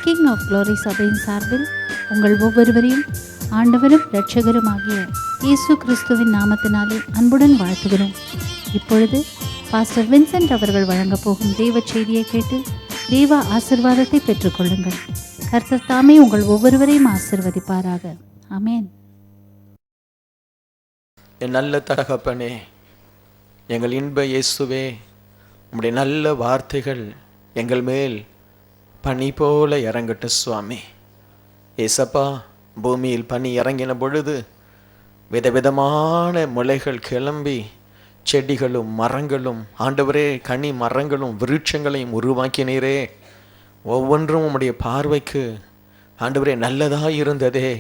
King of glory சபையின் சார்பில் உங்கள் ஒவ்வொருவரையும் ஆண்டவரும் இரட்சகருமாகிய இயேசு கிறிஸ்துவின் நாமத்தினாலே அன்புடன் வாழ்த்துகிறோம். இப்பொழுது பாஸ்டர் வின்சென்ட் அவர்கள் வழங்கப் போகும் தேவ செய்தியை கேட்டு தேவ ஆசிர்வாதத்தை பெற்றுக்கொள்ளுங்கள். கர்த்தர் தாமே உங்கள் ஒவ்வொருவரையும் ஆசிர்வதிப்பாராக. ஆமென். என் நல்ல தகப்பனே, எங்கள் இன்ப இயேசுவே, உம்முடைய நல்ல வார்த்தைகள் எங்கள் மேல் பனி போல இறங்கட்டும் சுவாமி. ஏசப்பா, பூமியில் பனி இறங்கின பொழுது விதவிதமான முளைகள் கிளம்பி செடிகளும் மரங்களும், ஆண்டவரே, கனி மரங்களும் விருட்சங்களையும் உருவாக்கினீரே. ஒவ்வொன்றும் உம்முடைய பார்வைக்கு ஆண்டவரே நல்லதாக இருந்ததே.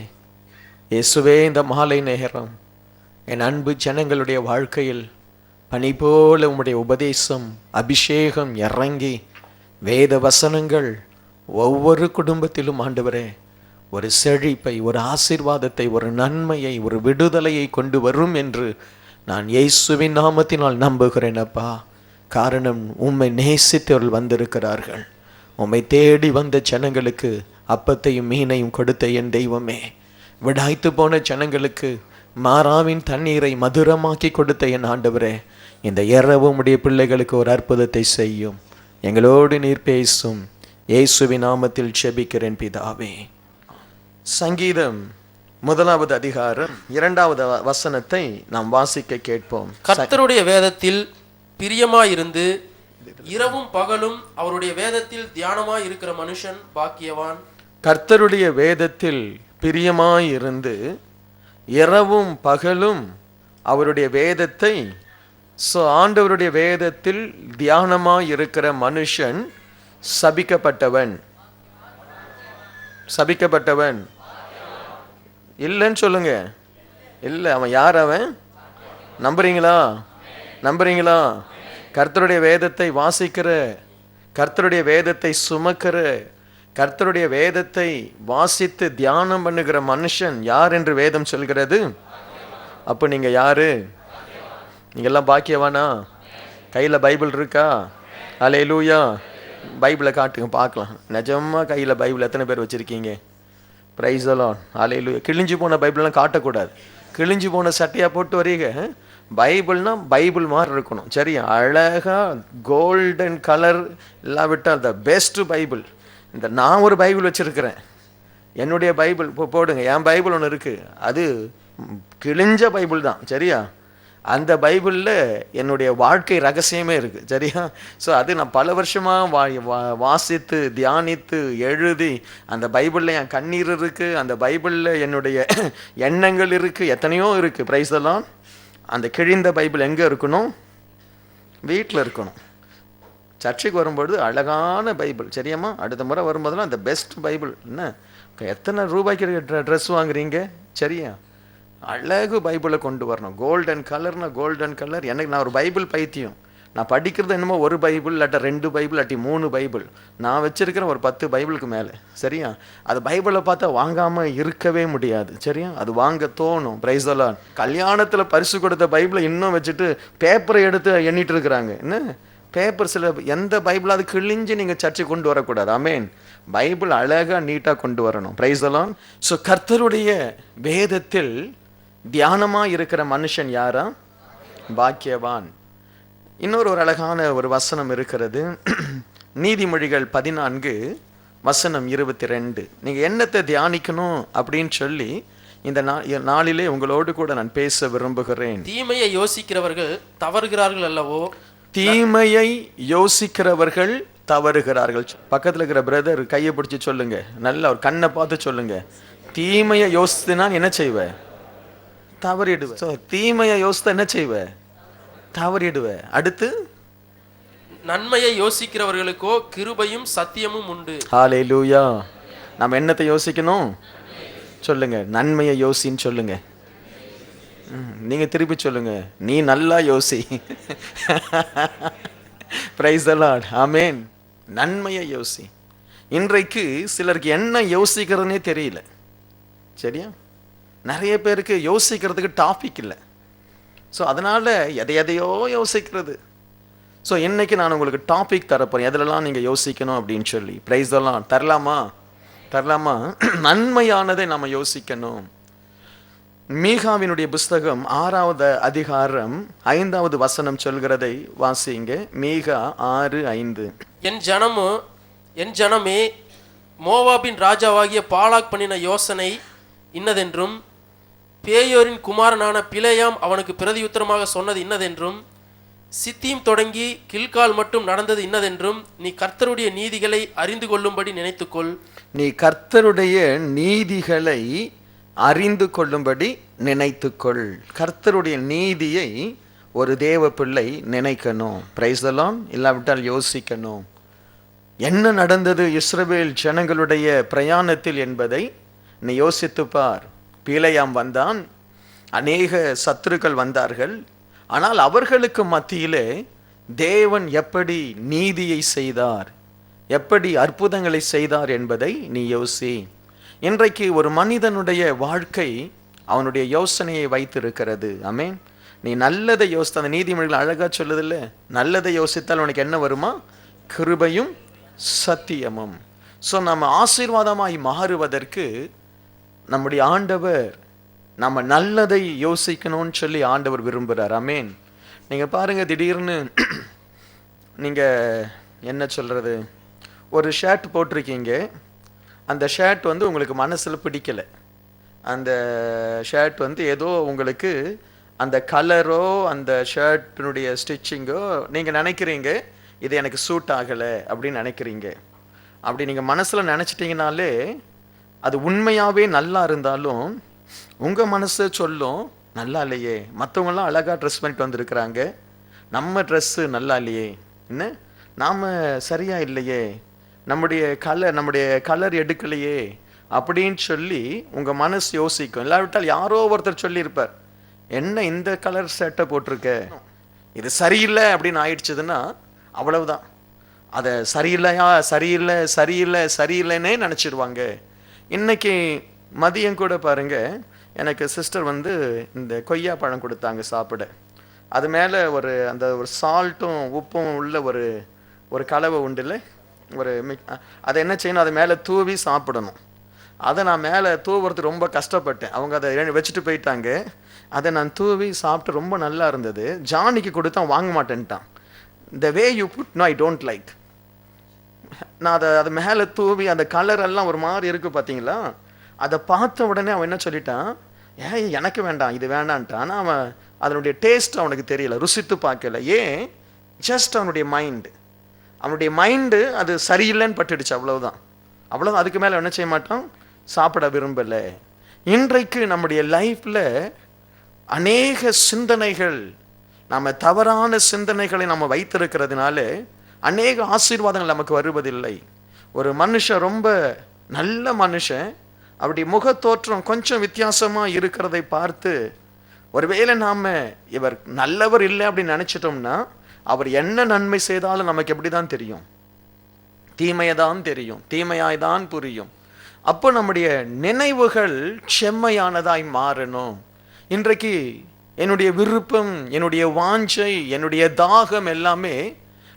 இயேசுவே, இந்த மாலை நேரம் என் அன்பு ஜனங்களுடைய வாழ்க்கையில் பனி போல உம்முடைய உபதேசம், அபிஷேகம் இறங்கி வேத வசனங்கள் ஒவ்வொரு குடும்பத்திலும் ஆண்டவரே ஒரு செழிப்பை, ஒரு ஆசீர்வாதத்தை, ஒரு நன்மையை, ஒரு விடுதலையை கொண்டு வரும் என்று நான் இயேசுவின் நாமத்தினால் நம்புகிறேன் அப்பா. காரணம், உம்மை நேசித்தவர்கள் வந்திருக்கிறார்கள். உம்மை தேடி வந்த ஜனங்களுக்கு அப்பத்தையும் மீனையும் கொடுத்த என் தெய்வமே, விடாய்த்து போன ஜனங்களுக்கு மாறாவின் தண்ணீரை மதுரமாக்கி கொடுத்த என் ஆண்டவரே, இந்த இரவு உம்முடைய பிள்ளைகளுக்கு ஒரு அற்புதத்தை செய்யும். எங்களோடு நீர் பேசும். இயேசுவின் நாமத்தில் ஜெபிக்கிறேன் பிதாவே. சங்கீதம் 1 அதிகாரம் 2 வசனத்தை நாம் வாசிக்க கேட்போம். கர்த்தருடைய வேதத்தில் பிரியமாயிருந்து இரவும் பகலும் அவருடைய வேதத்தில் தியானமாய் இருக்கிற மனுஷன் பாக்கியவான். கர்த்தருடைய வேதத்தில் பிரியமாயிருந்து இரவும் பகலும் அவருடைய வேதத்தை, ஆண்டவருடைய வேதத்தில் தியானமாய் இருக்கிற மனுஷன் சபிக்கப்பட்டவன். சபிக்கப்பட்டவன் இல்லைன்னு சொல்லுங்க. இல்லை, அவன் யார்? அவன் நம்புறீங்களா? நம்புறீங்களா? கர்த்தருடைய வேதத்தை வாசிக்கிற, கர்த்தருடைய வேதத்தை சுமக்கிற, கர்த்தருடைய வேதத்தை வாசித்து தியானம் பண்ணுகிற மனுஷன் யார் என்று வேதம் சொல்கிறது. அப்போ நீங்க யாரு? நீங்கெல்லாம் பாக்கியவானா? கையில் பைபிள் இருக்கா? அல்லேலூயா. பைபிளை காட்டுங்க பார்க்கலாம். நிஜமா கையில் பைபிள் எத்தனை பேர் வச்சுருக்கீங்க? Praise the lord. அல்லேலூயா. கிழிஞ்சு போன பைபிள்லாம் காட்டக்கூடாது. கிழிஞ்சு போன சட்டையாக போட்டு வரீங்க. பைபிள்னா பைபிள் மாதிரி இருக்கணும். சரி, அழகாக கோல்டன் கலர் இல்லாவிட்டால் த பெஸ்ட் பைபிள். இந்த நான் ஒரு பைபிள் வச்சுருக்கிறேன், என்னுடைய பைபிள் இப்போ போடுங்க. என் பைபிள் ஒன்று இருக்குது, அது கிழிஞ்ச பைபிள் தான். சரியா? அந்த பைபிளில் என்னுடைய வாழ்க்கை ரகசியமே இருக்குது. சரியா? ஸோ அது நான் பல வருஷமாக வாசித்து தியானித்து எழுதி, அந்த பைபிளில் என் கண்ணீர் இருக்குது, அந்த பைபிளில் என்னுடைய எண்ணங்கள் இருக்குது, எத்தனையோ இருக்குது. Price the Lord. அந்த கிழிந்த பைபிள் எங்கே இருக்கணும்? வீட்டில் இருக்கணும். சர்ச்சுக்கு வரும்பொழுது அழகான பைபிள். சரியாம்மா? அடுத்த முறை வரும்போதெல்லாம் அந்த பெஸ்ட் பைபிள். என்ன எத்தனை ரூபாய்க்கு ட்ரெஸ் வாங்குறீங்க? சரியா? அழகு பைபிளை கொண்டு வரணும். கோல்டன் கலர்னா கோல்டன் கலர். எனக்கு நான் ஒரு பைபிள் பைத்தியம். நான் படிக்கிறது என்னமோ ஒரு பைபிள், இல்லாட்ட 2 பைபிள், இல்லாட்டி 3 பைபிள். நான் வச்சிருக்கிறேன் ஒரு 10 பைபிளுக்கு மேலே. சரியா? அது பைபிளை பார்த்தா வாங்காமல் இருக்கவே முடியாது. சரியா? அது வாங்க தோணும். Price the Lord. கல்யாணத்தில் பரிசு கொடுத்த பைபிளை இன்னும் வச்சுட்டு பேப்பரை எடுத்து எண்ணிட்டு இருக்கிறாங்க. என்ன பேப்பர்? சில எந்த பைபிளாவது கிழிஞ்சு நீங்கள் சர்ச்சை கொண்டு வரக்கூடாது. ஆமேன். பைபிள் அழகாக நீட்டாக கொண்டு வரணும். Price the Lord. ஸோ கர்த்தருடைய வேதத்தில் தியானமாக இருக்கிற மனுஷன் யாரா? பாக்கியவான். இன்னொரு ஒரு அழகான ஒரு வசனம் இருக்கிறது. நீதிமொழிகள் 14 வசனம் 22. நீங்கள் என்னத்தை தியானிக்கணும் அப்படின்னு சொல்லி இந்த நாளிலே உங்களோடு கூட நான் பேச விரும்புகிறேன். தீமையை யோசிக்கிறவர்கள் தவறுகிறார்கள் அல்லவோ? தீமையை யோசிக்கிறவர்கள் தவறுகிறார்கள். பக்கத்தில் இருக்கிற பிரதர் கையை பிடிச்சி சொல்லுங்க, நல்ல ஒரு கண்ணை பார்த்து சொல்லுங்க. தீமையை யோசித்துனா என்ன செய்வ? தவறிடுவேன். ஸோ தீமையை யோசித்த என்ன செய்வ? தவறிடுவேன். அடுத்து, நன்மையை யோசிக்கிறவர்களுக்கோ கிருபையும் சத்தியமும் உண்டு. ஹல்லேலூயா. நம்ம என்னத்தை யோசிக்கணும் சொல்லுங்க? நன்மையை யோசின்னு சொல்லுங்க. நீங்க திருப்பி சொல்லுங்க, நீ நல்லா யோசி. Praise the lord. ஆமென். நன்மையை யோசி. இன்றைக்கு சிலருக்கு என்ன யோசிக்கிறதுனே தெரியல. சரியா? நிறைய பேருக்கு யோசிக்கிறதுக்கு டாபிக் இல்லை. ஸோ அதனால் எதையோ யோசிக்கிறது. ஸோ இன்றைக்கி நான் உங்களுக்கு டாபிக் தரப்போகிறேன், எதுலலாம் நீங்கள் யோசிக்கணும் அப்படின்னு சொல்லி. ப்ரைஸ் எல்லாம் தரலாமா? தரலாமா? நன்மையானதை நம்ம யோசிக்கணும். மீகாவினுடைய புஸ்தகம் 6வது அதிகாரம் 5வது வசனம் சொல்கிறதை வாசிங்க. மீகா 6:5. என் ஜனமே மோவாபின் ராஜாவாகிய பாலாக் பண்ணின யோசனை இன்னதென்றும், பேயோரின் குமாரனான பிலேயாம் அவனுக்கு பிரதியுத்தரமாக சொன்னது இன்னதென்றும், சித்தீம் தொடங்கி கில்கால் மட்டும் நடந்தது இன்னதென்றும் நீ கர்த்தருடைய நீதிகளை அறிந்து கொள்ளும்படி நினைத்துக்கொள். நீ கர்த்தருடைய நீதிகளை அறிந்து கொள்ளும்படி நினைத்துக்கொள். கர்த்தருடைய நீதியை ஒரு தேவ பிள்ளை நினைக்கணும். Price the Lord. இல்லாவிட்டால் யோசிக்கணும், என்ன நடந்தது இஸ்ரவேல் ஜனங்களுடைய பிரயாணத்தில் என்பதை நீ யோசித்து பார். பீலேயாம் வந்தான், அநேக சத்துருக்கள் வந்தார்கள். ஆனால் அவர்களுக்கு மத்தியிலே தேவன் எப்படி நீதியை செய்தார், எப்படி அற்புதங்களை செய்தார் என்பதை நீ யோசி. இன்றைக்கு ஒரு மனிதனுடைய வாழ்க்கை அவனுடைய யோசனையை வைத்திருக்கிறது. ஆமென். நீ நல்லதை யோசித்த, அந்த நீதிமொழிகள் அழகா சொல்லுதில்ல, நல்லதை யோசித்தால் உனக்கு என்ன வருமா? கிருபையும் சத்தியமும். ஸோ நம்ம ஆசீர்வாதமாய் மாறுவதற்கு நம்முடைய ஆண்டவர் நம்ம நல்லதை யோசிக்கணும்னு சொல்லி ஆண்டவர் விரும்புகிறார். ஆமென். நீங்கள் பாருங்கள், திடீர்னு நீங்கள் என்ன சொல்கிறது, ஒரு ஷர்ட் போட்டிருக்கீங்க, அந்த ஷர்ட் வந்து உங்களுக்கு மனசில் பிடிக்கலை. அந்த ஷர்ட் வந்து ஏதோ உங்களுக்கு அந்த கலரோ அந்த ஷர்ட்டினுடைய ஸ்டிச்சிங்கோ நீங்கள் நினைக்கிறீங்க இது எனக்கு சூட் ஆகலை அப்படின்னு நினைக்கிறீங்க. அப்படி நீங்கள் மனசில் நினச்சிட்டிங்கனாலே அது உண்மையாகவே நல்லா இருந்தாலும் உங்கள் மனசு சொல்லும் நல்லா இல்லையே, மற்றவங்களாம் அழகாக ட்ரெஸ் பண்ணிட்டு வந்திருக்கிறாங்க, நம்ம ட்ரெஸ்ஸு நல்லா இல்லையே, என்ன நாம் சரியாக இல்லையே, நம்முடைய கலர் எடுக்கலையே அப்படின்னு சொல்லி உங்கள் மனசு யோசிக்கும். இல்லாவிட்டால் யாரோ ஒருத்தர் சொல்லியிருப்பார், என்ன இந்த கலர் ஷர்ட்டை போட்டிருக்க, இது சரியில்லை அப்படின்னு ஆயிடுச்சதுன்னா அவ்வளவுதான். அதை சரியில்லைன்னே நினச்சிடுவாங்க. இன்னைக்கு மதியம் கூட பாருங்க, எனக்கு சிஸ்டர் வந்து இந்த கொய்யா பழம் கொடுத்தாங்க சாப்பிட. அது மேலே அந்த ஒரு சால்ட்டும் உப்பும் உள்ள ஒரு கலவை உண்டுல்ல, அதை என்ன செய்யணும், அதை மேலே தூவி சாப்பிடணும். அதை நான் மேலே தூவுறது ரொம்ப கஷ்டப்பட்டேன். அவங்க அதை வச்சுட்டு போயிட்டாங்க. அதை நான் தூவி சாப்பிட்டு ரொம்ப நல்லா இருந்தது. ஜானிக்கு கொடுத்தா வாங்க மாட்டேன்ட்டான். the way you put, no I don't like. நான் அது மேலே தூவி அந்த கலர் எல்லாம் ஒரு மாதிரி இருக்கு பார்த்தீங்களா, அதை பார்த்த உடனே அவன் என்ன சொல்லிட்டான், எனக்கு வேண்டாம் இது வேண்டான்ட்டான். ஆனால் அவன் அதனுடைய டேஸ்ட் அவனுக்கு தெரியல, ருசித்து பார்க்கல. ஏன்? ஜஸ்ட் அவனுடைய மைண்டு அது சரியில்லைன்னு பட்டுடுச்சு, அவ்வளவுதான். அதுக்கு மேலே என்ன செய்ய மாட்டான், சாப்பிட விரும்பலை. இன்றைக்கு நம்முடைய லைஃப்பில் அநேக சிந்தனைகள், நம்ம தவறான சிந்தனைகளை நம்ம வைத்திருக்கிறதுனால அநேக ஆசீர்வாதங்கள் நமக்கு வருவதில்லை. ஒரு மனுஷன் ரொம்ப நல்ல மனுஷன், அப்படி முகத்தோற்றம் கொஞ்சம் வித்தியாசமாக இருக்கிறதை பார்த்து ஒருவேளை நாம் இவர் நல்லவர் இல்லை அப்படின்னு நினச்சிட்டோம்னா அவர் என்ன நன்மை செய்தாலும் நமக்கு எப்படி தான் தெரியும், தீமையதான் தெரியும், தீமையாய்தான் புரியும். அப்போ நம்முடைய நினைவுகள் செம்மையானதாய் மாறணும். இன்றைக்கு என்னுடைய விருப்பம், என்னுடைய வாஞ்சை, என்னுடைய தாகம் எல்லாமே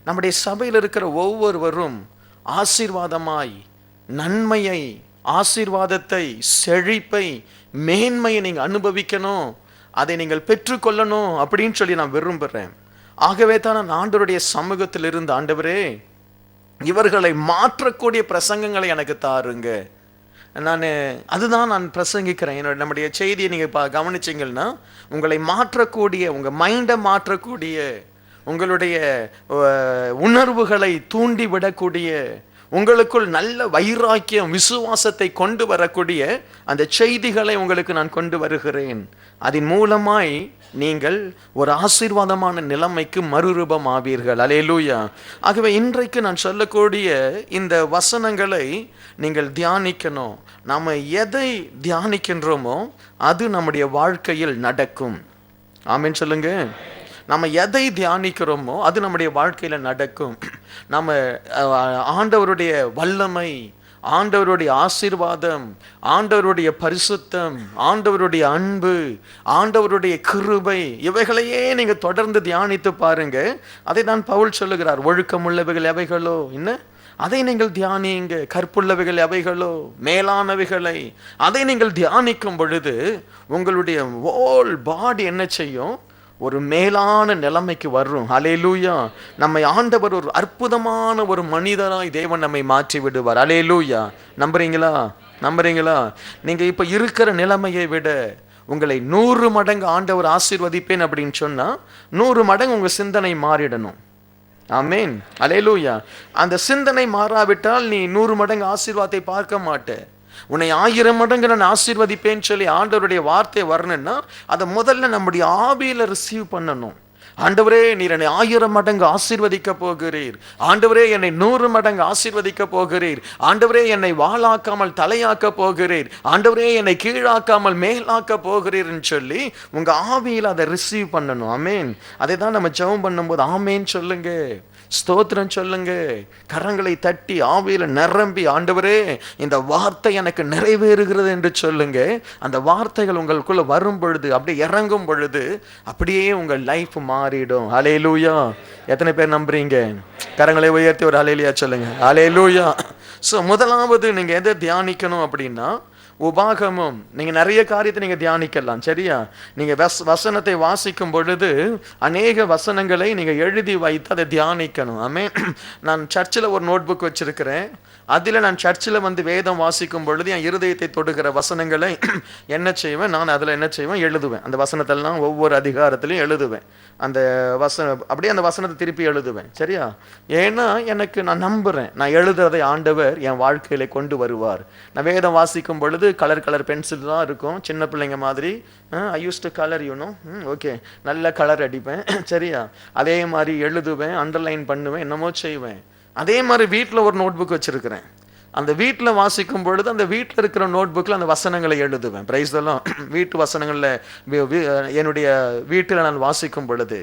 நம்முடைய சபையில் இருக்கிற ஒவ்வொருவரும் ஆசீர்வாதமாய் நன்மையை, ஆசீர்வாதத்தை, செழிப்பை, மேன்மையை நீங்கள் அனுபவிக்கணும், அதை நீங்கள் பெற்றுக்கொள்ளணும் அப்படின்னு சொல்லி நான் விரும்புகிறேன். ஆகவே தான் நான் ஆண்டவருடைய சமூகத்தில் இருந்து, ஆண்டவரே இவர்களை மாற்றக்கூடிய பிரசங்கங்களை எனக்கு தாருங்க, அதுதான் நான் பிரசங்கிக்கிறேன். நம்முடைய செய்தியை நீங்கள் கவனிச்சிங்கன்னா, உங்களை மாற்றக்கூடிய, உங்கள் மைண்டை மாற்றக்கூடிய, உங்களுடைய உணர்வுகளை தூண்டி விடக்கூடிய, உங்களுக்குள் நல்ல வைராக்கியம், விசுவாசத்தை கொண்டு வரக்கூடிய அந்த செய்திகளை உங்களுக்கு நான் கொண்டு வருகிறேன். அதன் மூலமாய் நீங்கள் ஒரு ஆசீர்வாதமான நிலைமைக்கு மறுரூபம் ஆவீர்கள். அல்லேலூயா. ஆகவே இன்றைக்கு நான் சொல்லக்கூடிய இந்த வசனங்களை நீங்கள் தியானிக்கணும். நாம் எதை தியானிக்கின்றோமோ அது நம்முடைய வாழ்க்கையில் நடக்கும். ஆமென் சொல்லுங்க. நம்ம எதை தியானிக்கிறோமோ அது நம்முடைய வாழ்க்கையில் நடக்கும். நம்ம ஆண்டவருடைய வல்லமை, ஆண்டவருடைய ஆசீர்வாதம், ஆண்டவருடைய பரிசுத்தம், ஆண்டவருடைய அன்பு, ஆண்டவருடைய கிருபை, இவைகளையே நீங்கள் தொடர்ந்து தியானித்து பாருங்க. அதை தான் பவுல் சொல்லுகிறார், ஒழுக்கம் உள்ளவைகள் எவைகளோ, என்ன அதை நீங்கள் தியானியுங்க. கற்புள்ளவைகள் எவைகளோ, மேலானவைகளை, அதை நீங்கள் தியானிக்கும் பொழுது உங்களுடைய ஹோல் பாடி என்ன செய்யும்? ஒரு மேலான நிலைமைக்கு வரும். ஹல்லேலூயா. நம்மை ஆண்டவர் ஒரு அற்புதமான ஒரு மனிதராய் தேவன் நம்மை மாற்றி விடுவார். ஹல்லேலூயா. நம்புறீங்களா? நீங்க இப்ப இருக்கிற நிலைமையை விட உங்களை 100 மடங்கு ஆண்டவர் ஆசீர்வதிப்பேன் அப்படின்னு சொன்னா 100 மடங்கு உங்க சிந்தனை மாறிடணும். ஆமென். ஹல்லேலூயா. அந்த சிந்தனை மாறாவிட்டால் நீ 100 மடங்கு ஆசீர்வாதத்தை பார்க்க மாட்டே. உன்னை 1000 மடங்கு நான் ஆசீர்வதிப்பேன்னு சொல்லி ஆண்டவருடைய வார்த்தை வரணும்னா அதை முதல்ல நம்முடைய ஆவியில ரிசீவ் பண்ணணும். ஆண்டவரே, நீர் என்னை 1000 மடங்கு ஆசீர்வதிக்க போகிறீர். ஆண்டவரே, என்னை 100 மடங்கு ஆசீர்வதிக்க போகிறீர். ஆண்டவரே, என்னை வாளாக்காமல் தலையாக்க போகிறீர். ஆண்டவரே, என்னை கீழாக்காமல் மேலாக்க போகிறீர்னு சொல்லி உங்க ஆவியில் அதை ரிசீவ் பண்ணணும். ஆமேன். அதை தான் நம்ம ஜெபம் பண்ணும்போது ஆமேன் சொல்லுங்க, ஸ்தோத்திரம் சொல்லுங்க, கரங்களை தட்டி ஆவியில நிரம்பி ஆண்டவரே இந்த வார்த்தை எனக்கு நிறைவேறுகிறது என்று சொல்லுங்க. அந்த வார்த்தைகள் உங்களுக்குள்ள வரும் பொழுது, அப்படியே இறங்கும் பொழுது அப்படியே உங்கள் லைஃப் மாறிடும். ஹல்லேலூயா. எத்தனை பேர் நம்புறீங்க? கரங்களை உயர்த்தி ஒரு ஹல்லேலூயா சொல்லுங்க. ஹல்லேலூயா. ஸோ முதலாவது நீங்க எதை தியானிக்கணும் அப்படின்னா உபாகமம். நீங்க நிறைய காரியத்தை நீங்க தியானிக்கலாம், சரியா? நீங்க வசனத்தை வாசிக்கும் பொழுது அநேக வசனங்களை நீங்க எழுதி வைத்து அதை தியானிக்கணும். ஆமென். நான் சர்ச்சில் ஒரு நோட் புக் வச்சிருக்கிறேன். அதில் நான் சர்ச்சில் வேதம் வாசிக்கும் பொழுது என் இருதயத்தை தொடுகிற வசனங்களை என்ன செய்வேன், நான் அதில் என்ன செய்வேன், எழுதுவேன். அந்த வசனத்தெல்லாம் ஒவ்வொரு அதிகாரத்திலையும் எழுதுவேன். அந்த அப்படியே அந்த வசனத்தை திருப்பி எழுதுவேன், சரியா? ஏன்னா எனக்கு நான் நம்புறேன், நான் எழுதுறதை ஆண்டவர் என் வாழ்க்கையில கொண்டு வருவார். நான் வேதம் வாசிக்கும் பொழுது கலர் பென்சில் தான் இருக்கும், சின்ன பிள்ளைங்க மாதிரி. ஐ யூஸ் டு கலர், ஓகே, நல்ல கலர் அடிப்பேன், சரியா? அதே மாதிரி எழுதுவேன், அண்டர்லைன் பண்ணுவேன், என்னமோ செய்வேன். அதே மாதிரி வீட்டில் ஒரு நோட் புக் வச்சிருக்கிறேன். அந்த வீட்டில் வாசிக்கும் பொழுது அந்த வீட்டில் இருக்கிற நோட் புக்கில் அந்த வசனங்களை எழுதுவேன். பிரைஸ் எல்லாம் வீட்டு வசனங்களில் என்னுடைய வீட்டில் நான் வாசிக்கும் பொழுது.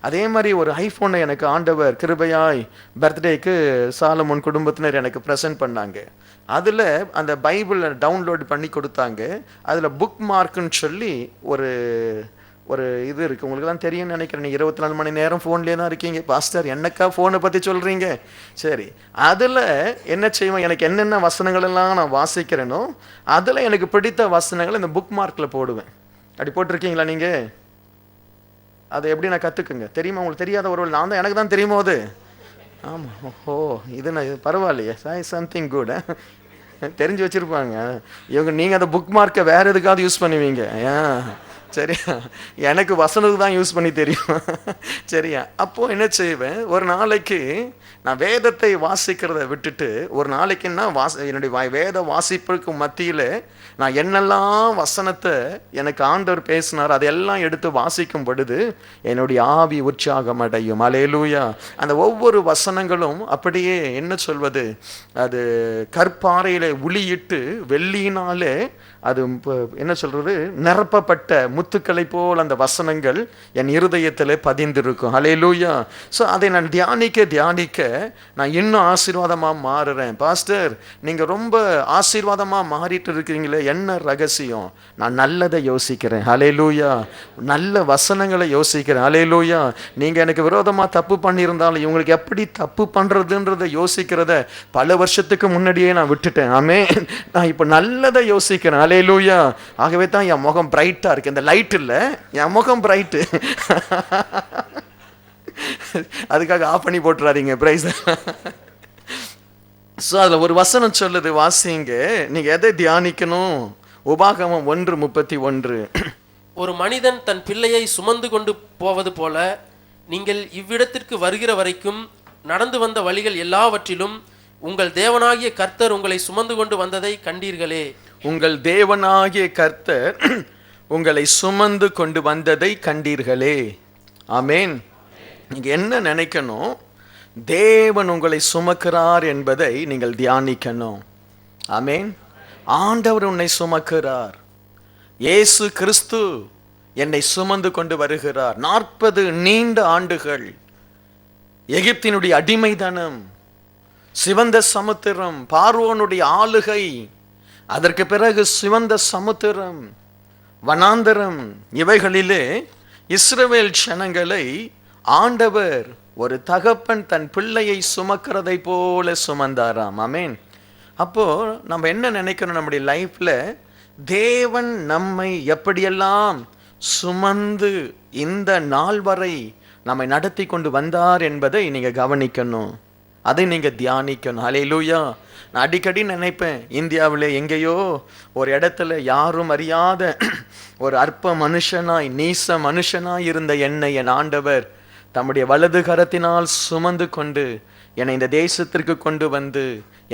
அதே மாதிரி ஒரு ஐஃபோனை எனக்கு ஆண்டவர் கிருபையாய் பர்த்டேக்கு சாலமோன் குடும்பத்தினர் எனக்கு ப்ரெசென்ட் பண்ணாங்க. அதில் அந்த பைபிளை டவுன்லோட் பண்ணி கொடுத்தாங்க. அதில் புக் மார்க்குன்னு சொல்லி ஒரு இது இருக்குது. உங்களுக்கு தான் தெரியும்னு நினைக்கிறேன். நீங்கள் 24 மணி நேரம் ஃபோன்லேயே தான் இருக்கீங்க. பாஸ்டர், என்னக்கா ஃபோனை பற்றி சொல்கிறீங்க? சரி, அதில் என்ன செய்வேன், எனக்கு என்னென்ன வசனங்களெல்லாம் நான் வாசிக்கிறேனோ அதில் எனக்கு பிடித்த வசனங்களை இந்த புக் மார்க்கில் போடுவேன். அப்படி போட்டிருக்கீங்களா நீங்கள்? அதை எப்படி நான் கற்றுக்குங்க தெரியுமா? உங்களுக்கு தெரியாத ஒரு நான் தான், எனக்கு தான் தெரியுமோ அது. ஆமாம். ஓஹோ, இது நான் பரவாயில்லையே, சம்திங் குட். தெரிஞ்சு வச்சுருப்பாங்க இவங்க. நீங்கள் அந்த புக் மார்க்கை வேறு எதுக்காவது யூஸ் பண்ணுவீங்க, சரியா? எனக்கு வசனத்துக்கு தான் யூஸ் பண்ணி தெரியும், சரியா? அப்போது என்ன செய்வேன், ஒரு நாளைக்கு நான் வேதத்தை வாசிக்கிறத விட்டுட்டு ஒரு நாளைக்குன்னா என்னுடைய வேத வாசிப்புக்கு மத்தியில் நான் என்னெல்லாம் வசனத்தை எனக்கு ஆண்டவர் பேசினார் அதையெல்லாம் எடுத்து வாசிக்கும் பொழுது என்னுடைய ஆவி உற்சாகம் அடையும். அல்லேலூயா. அந்த ஒவ்வொரு வசனங்களும் அப்படியே என்ன சொல்வது, அது கற்பாறையிலே உளியிட்டு வெள்ளியினாலே அது என்ன சொல்றது, நிரப்பப்பட்ட முத்துக்களை போல் அந்த வசனங்கள் என் இருதயத்தில் பதிந்திருக்கும். அல்லேலூயா. ஸோ அதை நான் தியானிக்க நான் இன்னும் ஆசீர்வாதமாக மாறுறேன். பாஸ்டர், நீங்கள் ரொம்ப ஆசீர்வாதமாக மாறிட்டு இருக்கிறீங்களே, என்ன ரகசியம்? நான் நல்லதை யோசிக்கிறேன். அல்லேலூயா. நல்ல வசனங்களை யோசிக்கிறேன். அல்லேலூயா. நீங்கள் எனக்கு விரோதமாக தப்பு பண்ணியிருந்தாலும் இவங்களுக்கு எப்படி தப்பு பண்ணுறதுன்றதை யோசிக்கிறத பல வருஷத்துக்கு முன்னாடியே நான் விட்டுட்டேன். ஆமென். நான் இப்போ நல்லதை யோசிக்கிறேன். அல்லேலூயா. ஆகவே தான் என் முகம் பிரைட்டாக இருக்கு. இந்த லைட் இல்லை, என் முகம் பிரைட்டு. அதுக்காக ஆஃப் பண்ணி போட்டுறாதீங்க. பிரைஸ். ஸோ அதில் ஒரு வசனம் சொல்லுது, வாசிங்க. நீங்க எதை தியானிக்கணும்? உபாகமம் 1:31. ஒரு மனிதன் தன் பிள்ளையை சுமந்து கொண்டு போவது போல நீங்கள் இவ்விடத்திற்கு வருகிற வரைக்கும் நடந்து வந்த வழிகள் எல்லாவற்றிலும் உங்கள் தேவனாகிய கர்த்தர் உங்களை சுமந்து கொண்டு வந்ததை கண்டீர்களே. உங்கள் தேவனாகிய கர்த்தர் உங்களை சுமந்து கொண்டு வந்ததை கண்டீர்களே. ஆமேன். நீங்க என்ன நினைக்கணும், தேவன் உங்களை சுமக்கிறார் என்பதை நீங்கள் தியானிக்கணும். ஆமேன். ஆண்டவர் உன்னை சுமக்கிறார். இயேசு கிறிஸ்து என்னை சுமந்து கொண்டு வருகிறார். 40 நீண்ட ஆண்டுகள் எகிப்தினுடைய அடிமைதனம், சிவந்த சமுத்திரம், பார்வோனுடைய ஆளுகை, அதற்கு பிறகு சிவந்த சமுத்திரம், வனாந்தரம், இவைகளிலே இஸ்ரவேல் ஜனங்களை ஆண்டவர் ஒரு தகப்பன் தன் பிள்ளையை சுமக்கிறதை போல சுமந்தாராம். ஆமென். அப்போ நம்ம என்ன நினைக்கணும், நம்முடைய லைஃப்ல தேவன் நம்மை எப்படியெல்லாம் சுமந்து இந்த நாள் வரை நம்மை நடத்தி கொண்டு வந்தார் என்பதை நீங்க கவனிக்கணும், அதை நீங்க தியானிக்கணும். ஹல்லேலூயா. நான் அடிக்கடி நினைப்பேன், இந்தியாவில் எங்கேயோ ஒரு இடத்துல யாரும் அறியாத ஒரு அற்ப மனுஷனாய் நீச மனுஷனாய் இருந்த என்னை என் ஆண்டவர் தம்முடைய வலது கரத்தினால் சுமந்து கொண்டு என்னை இந்த தேசத்திற்கு கொண்டு வந்து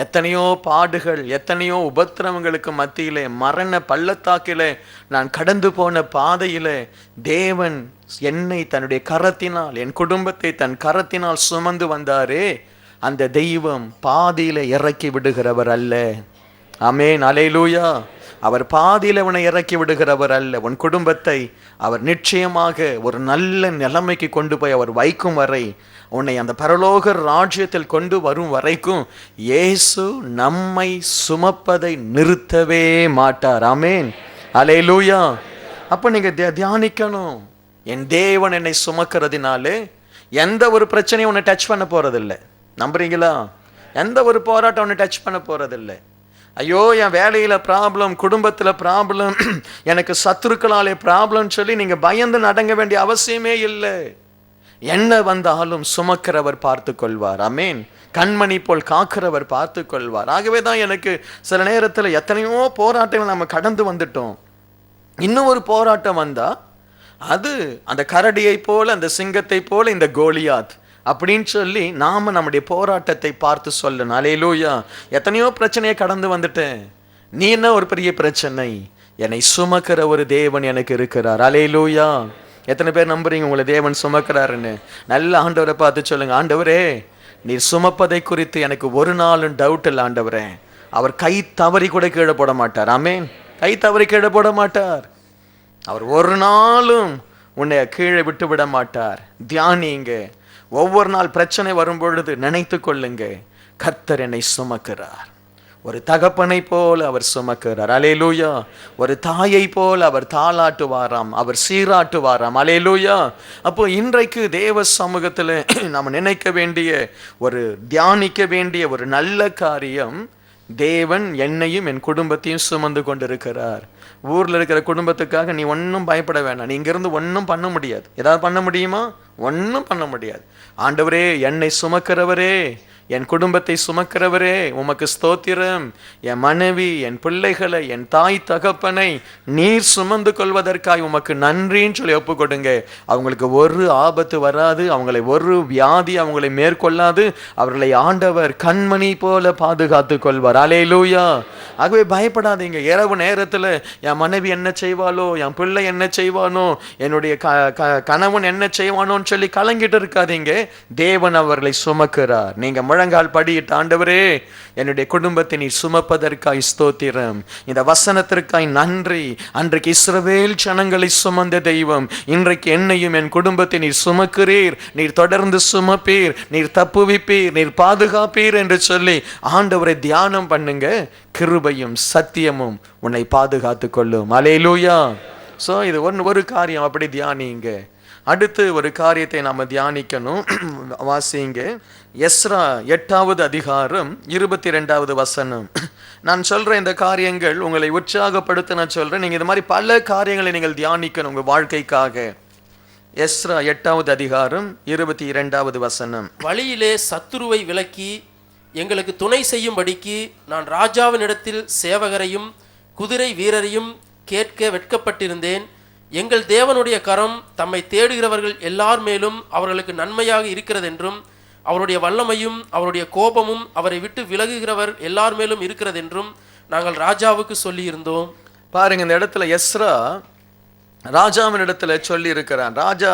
எத்தனையோ பாடுகள் எத்தனையோ உபத்திரவங்களுக்கு மத்தியிலே மரண பள்ளத்தாக்கிலே நான் கடந்து போன பாதையிலே தேவன் என்னை தன்னுடைய கரத்தினால் என் குடும்பத்தை தன் கரத்தினால் சுமந்து வந்தாரே, அந்த தெய்வம் பாதியில இறக்கி விடுகிறவர் அல்ல. ஆமென். அல்லேலூயா. அவர் பாதியில உன்னை இறக்கி விடுகிறவர் அல்ல. உன் குடும்பத்தை அவர் நிச்சயமாக ஒரு நல்ல நிலைமைக்கு கொண்டு போய் அவர் வைக்கும் வரை, உன்னை அந்த பரலோக ராஜ்யத்தில் கொண்டு வரும் வரைக்கும் இயேசு நம்மை சுமப்பதை நிறுத்தவே மாட்டார். ஆமென். அல்லேலூயா. அப்ப நீங்க தியானிக்கணும், என் தேவன் என்னை சுமக்கிறதுனாலே எந்த ஒரு பிரச்சனையும் உன்னை டச் பண்ண போறதில்லை. நம்புறீங்களா? எந்த ஒரு போராட்டம் உன்னை டச் பண்ண போறதில்லை. ஐயோ என் வேலையில ப்ராப்ளம், குடும்பத்துல ப்ராப்ளம், எனக்கு சத்துருக்களாலே ப்ராப்ளம் சொல்லி நீங்க பயந்து நடங்க வேண்டிய அவசியமே இல்லை. என்ன வந்தாலும் சுமக்கிறவர் பார்த்து கொள்வார். ஆமென். கண்மணி போல் காக்கிறவர் பார்த்து கொள்வார். ஆகவே தான் எனக்கு சில நேரத்தில் எத்தனையோ போராட்டங்கள் நம்ம கடந்து வந்துட்டோம். இன்னும் ஒரு போராட்டம் வந்தா அது அந்த கரடியை போல அந்த சிங்கத்தை போல இந்த கோலியாத் அப்படின்னு சொல்லி நாம நம்முடைய போராட்டத்தை பார்த்து சொல்லணும். அல்லேலூயா. எத்தனையோ பிரச்சனையை கடந்து வந்துட்டேன், நீ என்ன ஒரு பெரிய பிரச்சனை, என்னை சுமக்கிற ஒரு தேவன் எனக்கு இருக்கிறார். அல்லேலூயா. எத்தனை பேர் நம்புறீங்க உங்களை தேவன் சுமக்கிறாருன்னு? நல்ல ஆண்டவரை பார்த்து சொல்லுங்க, ஆண்டவரே நீர் சுமப்பதை குறித்து எனக்கு ஒரு நாளும் டவுட் இல்லை ஆண்டவரே. அவர் கை தவறி கூட கீழே போட மாட்டார். ஆமென். கை தவறி கீழே போட மாட்டார். அவர் ஒரு நாளும் உன்னை கீழே விட்டு விட மாட்டார். தியானிங்க. ஒவ்வொரு நாள் பிரச்சனை வரும் பொழுது நினைத்து கொள்ளுங்க, கர்த்தர் என்னை சுமக்கிறார். ஒரு தகப்பனை போல அவர் சுமக்கிறார். அல்லேலூயா. ஒரு தாயை போல அவர் தாளாட்டுவாராம், அவர் சீராட்டுவாராம். அல்லேலூயா. அப்போ இன்றைக்கு தேவ சமூகத்தில் நாம் நினைக்க வேண்டிய ஒரு தியானிக்க வேண்டிய ஒரு நல்ல காரியம், தேவன் என்னையும் என் குடும்பத்தையும் சுமந்து கொண்டிருக்கிறார். ஊர்ல இருக்கிற குடும்பத்துக்காக நீ ஒன்றும் பயப்பட வேண்டாம். நீ இங்கிருந்து ஒன்றும் பண்ண முடியாது. ஏதாவது பண்ண முடியுமா? ஒன்றும் பண்ண முடியாது. ஆண்டவரே என்னை சுமக்கிறவரே, என் குடும்பத்தை சுமக்கிறவரே உமக்கு ஸ்தோத்திரம். என் மனைவி, என் பிள்ளைகளை, என் தாய் தகப்பனை நீர் சுமந்து கொள்வதற்காக உமக்கு நன்றின்னு சொல்லி ஒப்பு கொடுங்க. அவங்களுக்கு ஒரு ஆபத்து வராது, அவங்களை ஒரு வியாதி அவங்களை மேற்கொள்ளாது. அவர்களை ஆண்டவர் கண்மணி போல பாதுகாத்து கொள்வார். அல்லேலூயா. ஆகவே பயப்படாதீங்க. இரவு நேரத்தில் என் மனைவி என்ன செய்வாளோ, என் பிள்ளை என்ன செய்வானோ, என்னுடைய கணவன் என்ன செய்வானோன்னு சொல்லி கலங்கிட்டு இருக்காதீங்க. தேவன் அவர்களை சுமக்கிறார். நீங்க முழங்கால் படியிட்டு, ஆண்டவரே என்னுடைய குடும்பத்தை நீ சுமப்பதற்காய் ஸ்தோத்திரம், இந்த வசனத்திற்காய் நன்றி. அன்றைக்கு இஸ்ரவேல் ஜனங்களை சுமந்த தெய்வம் இன்றைக்கு என்னையும் என் குடும்பத்தை நீர் சுமக்கிறீர், நீர் தொடர்ந்து சுமப்பீர், நீர் தப்புவிப்பீர், நீர் பாதுகாப்பீர் என்று சொல்லி ஆண்டவரை தியானம் பண்ணுங்க. கிருபையும் சத்தியமும் உன்னை பாதுகாத்து கொள்ளும். அல்லேலூயா. ஸோ இது ஒரு காரியம், அப்படி தியானிங்க. அடுத்து ஒரு காரியத்தை நாம் தியானிக்கணும். வாசிங்க எஸ்ரா 8வது அதிகாரம் 22வது வசனம். நான் சொல்கிறேன் இந்த காரியங்கள் உங்களை உற்சாகப்படுத்த நான் சொல்கிறேன். நீங்கள் இது மாதிரி பல காரியங்களை நீங்கள் தியானிக்கணும் உங்கள் வாழ்க்கைக்காக. எஸ்ரா 8வது அதிகாரம் 22வது வசனம். வழியிலே சத்துருவை விலக்கி எங்களுக்கு துணை செய்யும்படிக்கு நான் ராஜாவினிடத்தில் சேவகரையும் குதிரை வீரரையும் கேட்க வெட்கப்பட்டிருந்தேன். எங்கள் தேவனுடைய கரம் தம்மை தேடுகிறவர்கள் எல்லார் மேலும் அவர்களுக்கு நன்மையாக இருக்கிறதென்றும் அவருடைய வல்லமையும் அவருடைய கோபமும் அவரை விட்டு விலகுகிறவர் எல்லார் மேலும் இருக்கிறதென்றும் நாங்கள் ராஜாவுக்கு சொல்லியிருந்தோம். பாருங்க, இந்த இடத்துல எஸ்ரா ராஜாவின் இடத்துல சொல்லி இருக்கிறான். ராஜா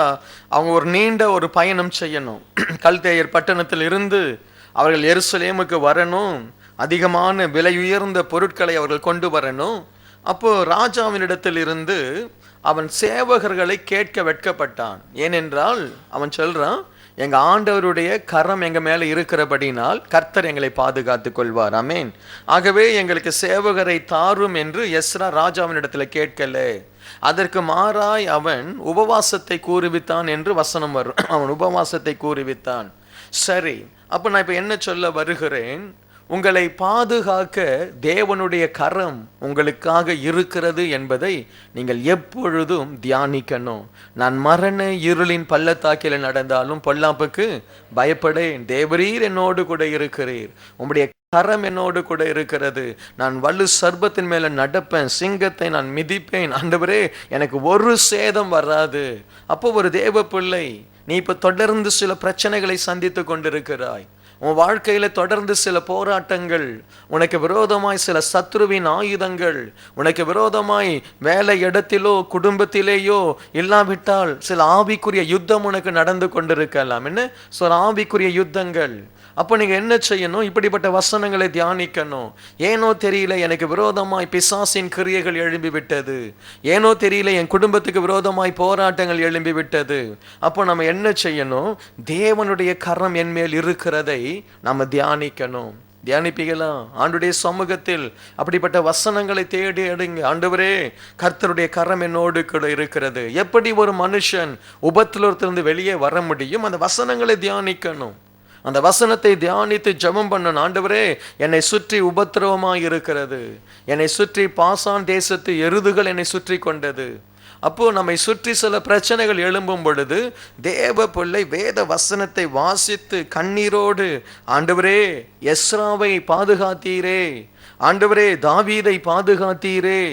அவங்க ஒரு நீண்ட ஒரு பயணம் செய்யணும். கல்தேயர் பட்டணத்தில் இருந்து அவர்கள் எருசலேமுக்கு வரணும். அதிகமான விலை உயர்ந்த பொருட்களை அவர்கள் கொண்டு வரணும். அப்போ ராஜாவினிடத்தில் இருந்து அவன் சேவகர்களை கேட்க வெட்கப்பட்டான். ஏனென்றால் அவன் சொல்றான், எங்கள் ஆண்டவருடைய கரம் எங்கள் மேலே இருக்கிறபடினால் கர்த்தர் எங்களை பாதுகாத்து கொள்வார். ஆமென். ஆகவே எங்களுக்கு சேவகரை தாரும் என்று எஸ்ரா ராஜாவினிடத்தில் கேட்கல. அதற்கு மாறாய் அவன் உபவாசத்தை கூறுவித்தான் என்று வசனம் வரும். அவன் உபவாசத்தை கூறுவித்தான். சரி, அப்போ நான் இப்போ என்ன சொல்ல வருகிறேன்? உங்களை பாதுகாக்க தேவனுடைய கரம் உங்களுக்காக இருக்கிறது என்பதை நீங்கள் எப்பொழுதும் தியானிக்கணும். நான் மரண இருளின் பள்ளத்தாக்கில் நடந்தாலும் பொல்லாப்புக்கு பயப்படேன், தேவரீர் என்னோடு கூட இருக்கிறீர், உம்முடைய கரம் என்னோடு கூட இருக்கிறது. நான் வலு சர்ப்பத்தின் மேல நடப்பேன், சிங்கத்தை நான் மிதிப்பேன், ஆண்டவரே எனக்கு ஒரு சேதம் வராது. அப்போ ஒரு தேவ பிள்ளை, நீ இப்ப தொடர்ந்து சில பிரச்சனைகளை சந்தித்து கொண்டிருக்கிறாய். உன் வாழ்க்கையில தொடர்ந்து சில போராட்டங்கள், உனக்கு விரோதமாய் சில சத்ருவின் ஆயுதங்கள், உனக்கு விரோதமாய் வேலை இடத்திலோ குடும்பத்திலேயோ இல்லாவிட்டால் சில ஆவிக்குரிய யுத்தம் உனக்கு நடந்து கொண்டிருக்கலாம். என்ன சில ஆவிக்குரிய யுத்தங்கள். அப்போ நீங்க என்ன செய்யணும்? இப்படிப்பட்ட வசனங்களை தியானிக்கணும். ஏனோ தெரியல எனக்கு விரோதமாய் பிசாசின் கிரியைகள் எழும்பி விட்டது, ஏனோ தெரியல என் குடும்பத்துக்கு விரோதமாய் போராட்டங்கள் எழும்பி விட்டது. அப்போ நம்ம என்ன செய்யணும்? தேவனுடைய கரம் என் மேல் இருக்கிறதை நம்ம தியானிக்கணும். தியானிப்பீங்களா? ஆண்டுடைய சமூகத்தில் அப்படிப்பட்ட வசனங்களை தேடி எடுங்க. ஆண்டவரே கர்த்தருடைய கரம் என்னோடு கூட இருக்கிறது. எப்படி ஒரு மனுஷன் உபத்திலிருந்து வெளியே வர முடியும்? அந்த வசனங்களை தியானிக்கணும். அந்த வசனத்தை தியானித்து ஜெபம் பண்ணணும். ஆண்டவரே என்னை சுற்றி உபத்திரவமாய் இருக்கிறது, என்னை சுற்றி பாசான் தேசத்து எருதுகள் என்னை சுற்றி கொண்டது. அப்போ நம்மை சுற்றி சில பிரச்சனைகள் எழும்பும் பொழுது தேவ பிள்ளை வேத வசனத்தை வாசித்து கண்ணீரோடு, ஆண்டவரே எஸ்ராவை பாதுகாத்தீரே, ஆண்டவரே தாவீதை பாதுகாத்தீரே,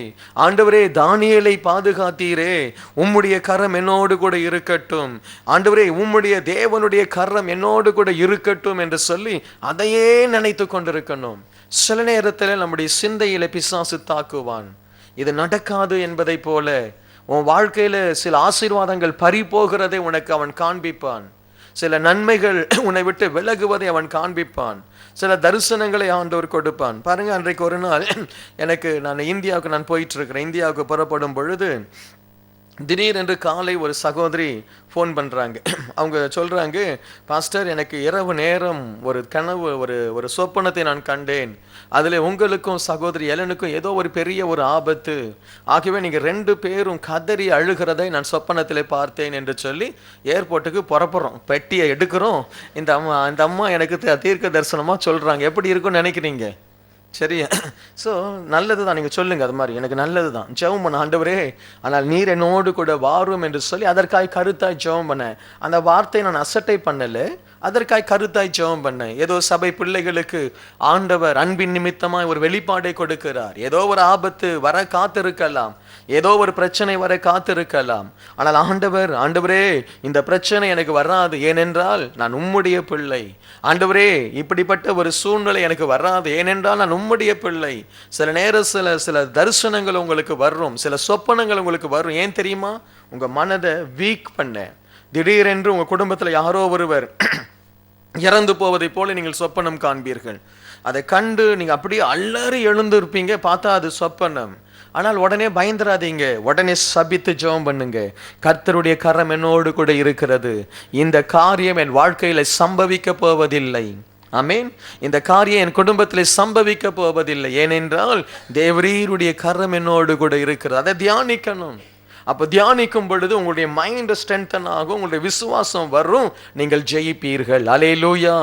ஆண்டவரே தானியேலை பாதுகாத்தீரே, உம்முடைய கரம் என்னோடு கூட இருக்கட்டும், ஆண்டவரே உம்முடைய தேவனுடைய கரம் என்னோடு கூட இருக்கட்டும் என்று சொல்லி அதையே நினைத்து கொண்டிருக்கணும். சில நேரத்தில் நம்முடைய சிந்தையில பிசாசு தாக்குவான். இது நடக்காது என்பதை போல உன் வாழ்க்கையில சில ஆசீர்வாதங்கள் பறி போகிறதை உனக்கு அவன் காண்பிப்பான். சில நன்மைகள் உன்னை விட்டு விலகுவதை அவன் காண்பிப்பான். சில தரிசனங்களை ஆண்டவர் கொடுப்பான். பாருங்க, அன்றைக்கு ஒரு நாள் நான் இந்தியாவுக்கு போயிட்டு இருக்கிறேன். இந்தியாவுக்கு புறப்படும் பொழுது திடீரென்று காலை ஒரு சகோதரி ஃபோன் பண்ணுறாங்க. அவங்க சொல்கிறாங்க, பாஸ்டர் எனக்கு இரவு நேரம் ஒரு கனவு, ஒரு சொப்பனத்தை நான் கண்டேன். அதில் உங்களுக்கும் சகோதரி எலனுக்கும் ஏதோ ஒரு பெரிய ஒரு ஆபத்து, ஆகவே நீங்கள் 2 பேரும் கதறி அழுகிறதை நான் சொப்பனத்தில் பார்த்தேன் என்று சொல்லி ஏர்போர்ட்டுக்கு புறப்படுறோம். பெட்டியை எடுக்கிறோம். இந்த அம்மா எனக்கு தீர்க்க தரிசனமாக சொல்கிறாங்க. எப்படி இருக்குன்னு நினைக்கிறீங்க? சரியா? ஸோ நல்லது தான், நீங்கள் சொல்லுங்கள். அது மாதிரி எனக்கு நல்லது தான். ஜெபம் பண்ண, ஆண்டவரே ஆனால் நீர் என்னோடு கூட வாரும் என்று சொல்லி அதற்காய் கருத்தாய் ஜெபம் பண்ணேன். அந்த வார்த்தையை நான் அசட்டை பண்ணலை, அதற்காய் கருத்தாய் ஜெபம் பண்ணேன். ஏதோ சபை பிள்ளைகளுக்கு ஆண்டவர் அன்பின் நிமித்தமாய் ஒரு வெளிப்பாடை கொடுக்கிறார். ஏதோ ஒரு ஆபத்து வர காத்திருக்கலாம், ஏதோ ஒரு பிரச்சனை வர காத்திருக்கலாம். ஆனால் ஆண்டவரே இந்த பிரச்சனை எனக்கு வராது, ஏனென்றால் நான் உம்முடைய பிள்ளை. ஆண்டவரே இப்படிப்பட்ட ஒரு சூழ்நிலை எனக்கு வராது, ஏனென்றால் நான் உம்முடைய பிள்ளை. சில நேரம் சில தரிசனங்கள் உங்களுக்கு வரும், சில சொப்பனங்கள் உங்களுக்கு வரும். ஏன் தெரியுமா? உங்க மனதை வீக் பண்ண. திடீரென்று உங்க குடும்பத்தில் யாரோ ஒருவர் இறந்து போவதை போல நீங்கள் சொப்பனம் காண்பீர்கள். அதை கண்டு நீங்க அப்படியே அலறி எழுந்து இருப்பீங்க. பார்த்தா அது சொப்பனம். ஆனால் உடனே பயந்துராதீங்க, உடனே சபித்து ஜெபம் பண்ணுங்க. கர்த்தருடைய கரம் என்னோடு கூட இருக்கிறது, இந்த காரியம் என் வாழ்க்கையில சம்பவிக்க போவதில்லை. ஆமென். இந்த காரியம் என் குடும்பத்தில் சம்பவிக்க போவதில்லை, ஏனென்றால் தேவரீருடைய கரம் என்னோடு கூட இருக்கிறது. அதை தியானிக்கணும். அப்போ தியானிக்கும் பொழுது உங்களுடைய மைண்ட் ஸ்ட்ரென்தன் ஆகும், உங்களுடைய விசுவாசம் வரும், நீங்கள் ஜெயிப்பீர்கள். அல்லேலூயா.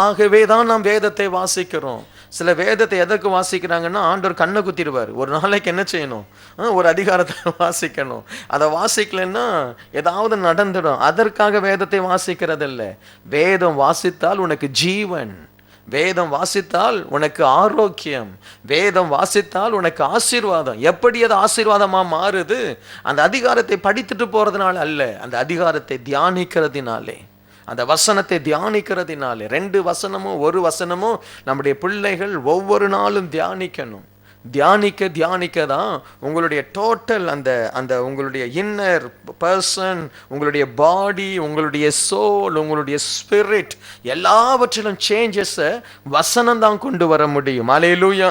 ஆகவே தான் நாம் வேதத்தை வாசிக்கிறோம். சில வேதத்தை எதற்கு வாசிக்கிறாங்கன்னா, ஆண்டவர் கண்ணை குத்திடுவார். ஒரு நாளைக்கு என்ன செய்யணும்? ஒரு அதிகாரத்தை வாசிக்கணும். அதை வாசிக்கலைன்னா ஏதாவது நடந்துடும். அதற்காக வேதத்தை வாசிக்கிறதில்லை. வேதம் வாசித்தால் உனக்கு ஜீவன், வேதம் வாசித்தால் உனக்கு ஆரோக்கியம், வேதம் வாசித்தால் உனக்கு ஆசீர்வாதம். எப்படி அது ஆசீர்வாதமா மாறுது? அந்த அதிகாரத்தை படித்துட்டு போறதுனால அல்ல, அந்த அதிகாரத்தை தியானிக்கிறதுனாலே, அந்த வசனத்தை தியானிக்கிறதுனாலே. 2 வசனமும் 1 வசனமும் நம்முடைய பிள்ளைகள் ஒவ்வொரு நாளும் தியானிக்கணும். தியானிக்க தியானிக்க தான் உங்களுடைய டோட்டல் அந்த அந்த உங்களுடைய இன்னர் பர்சன், உங்களுடைய பாடி, உங்களுடைய சோல், உங்களுடைய ஸ்பிரிட் எல்லாவற்றிலும் சேஞ்சஸை வசனம் தான் கொண்டு வர முடியும். அல்லேலூயா.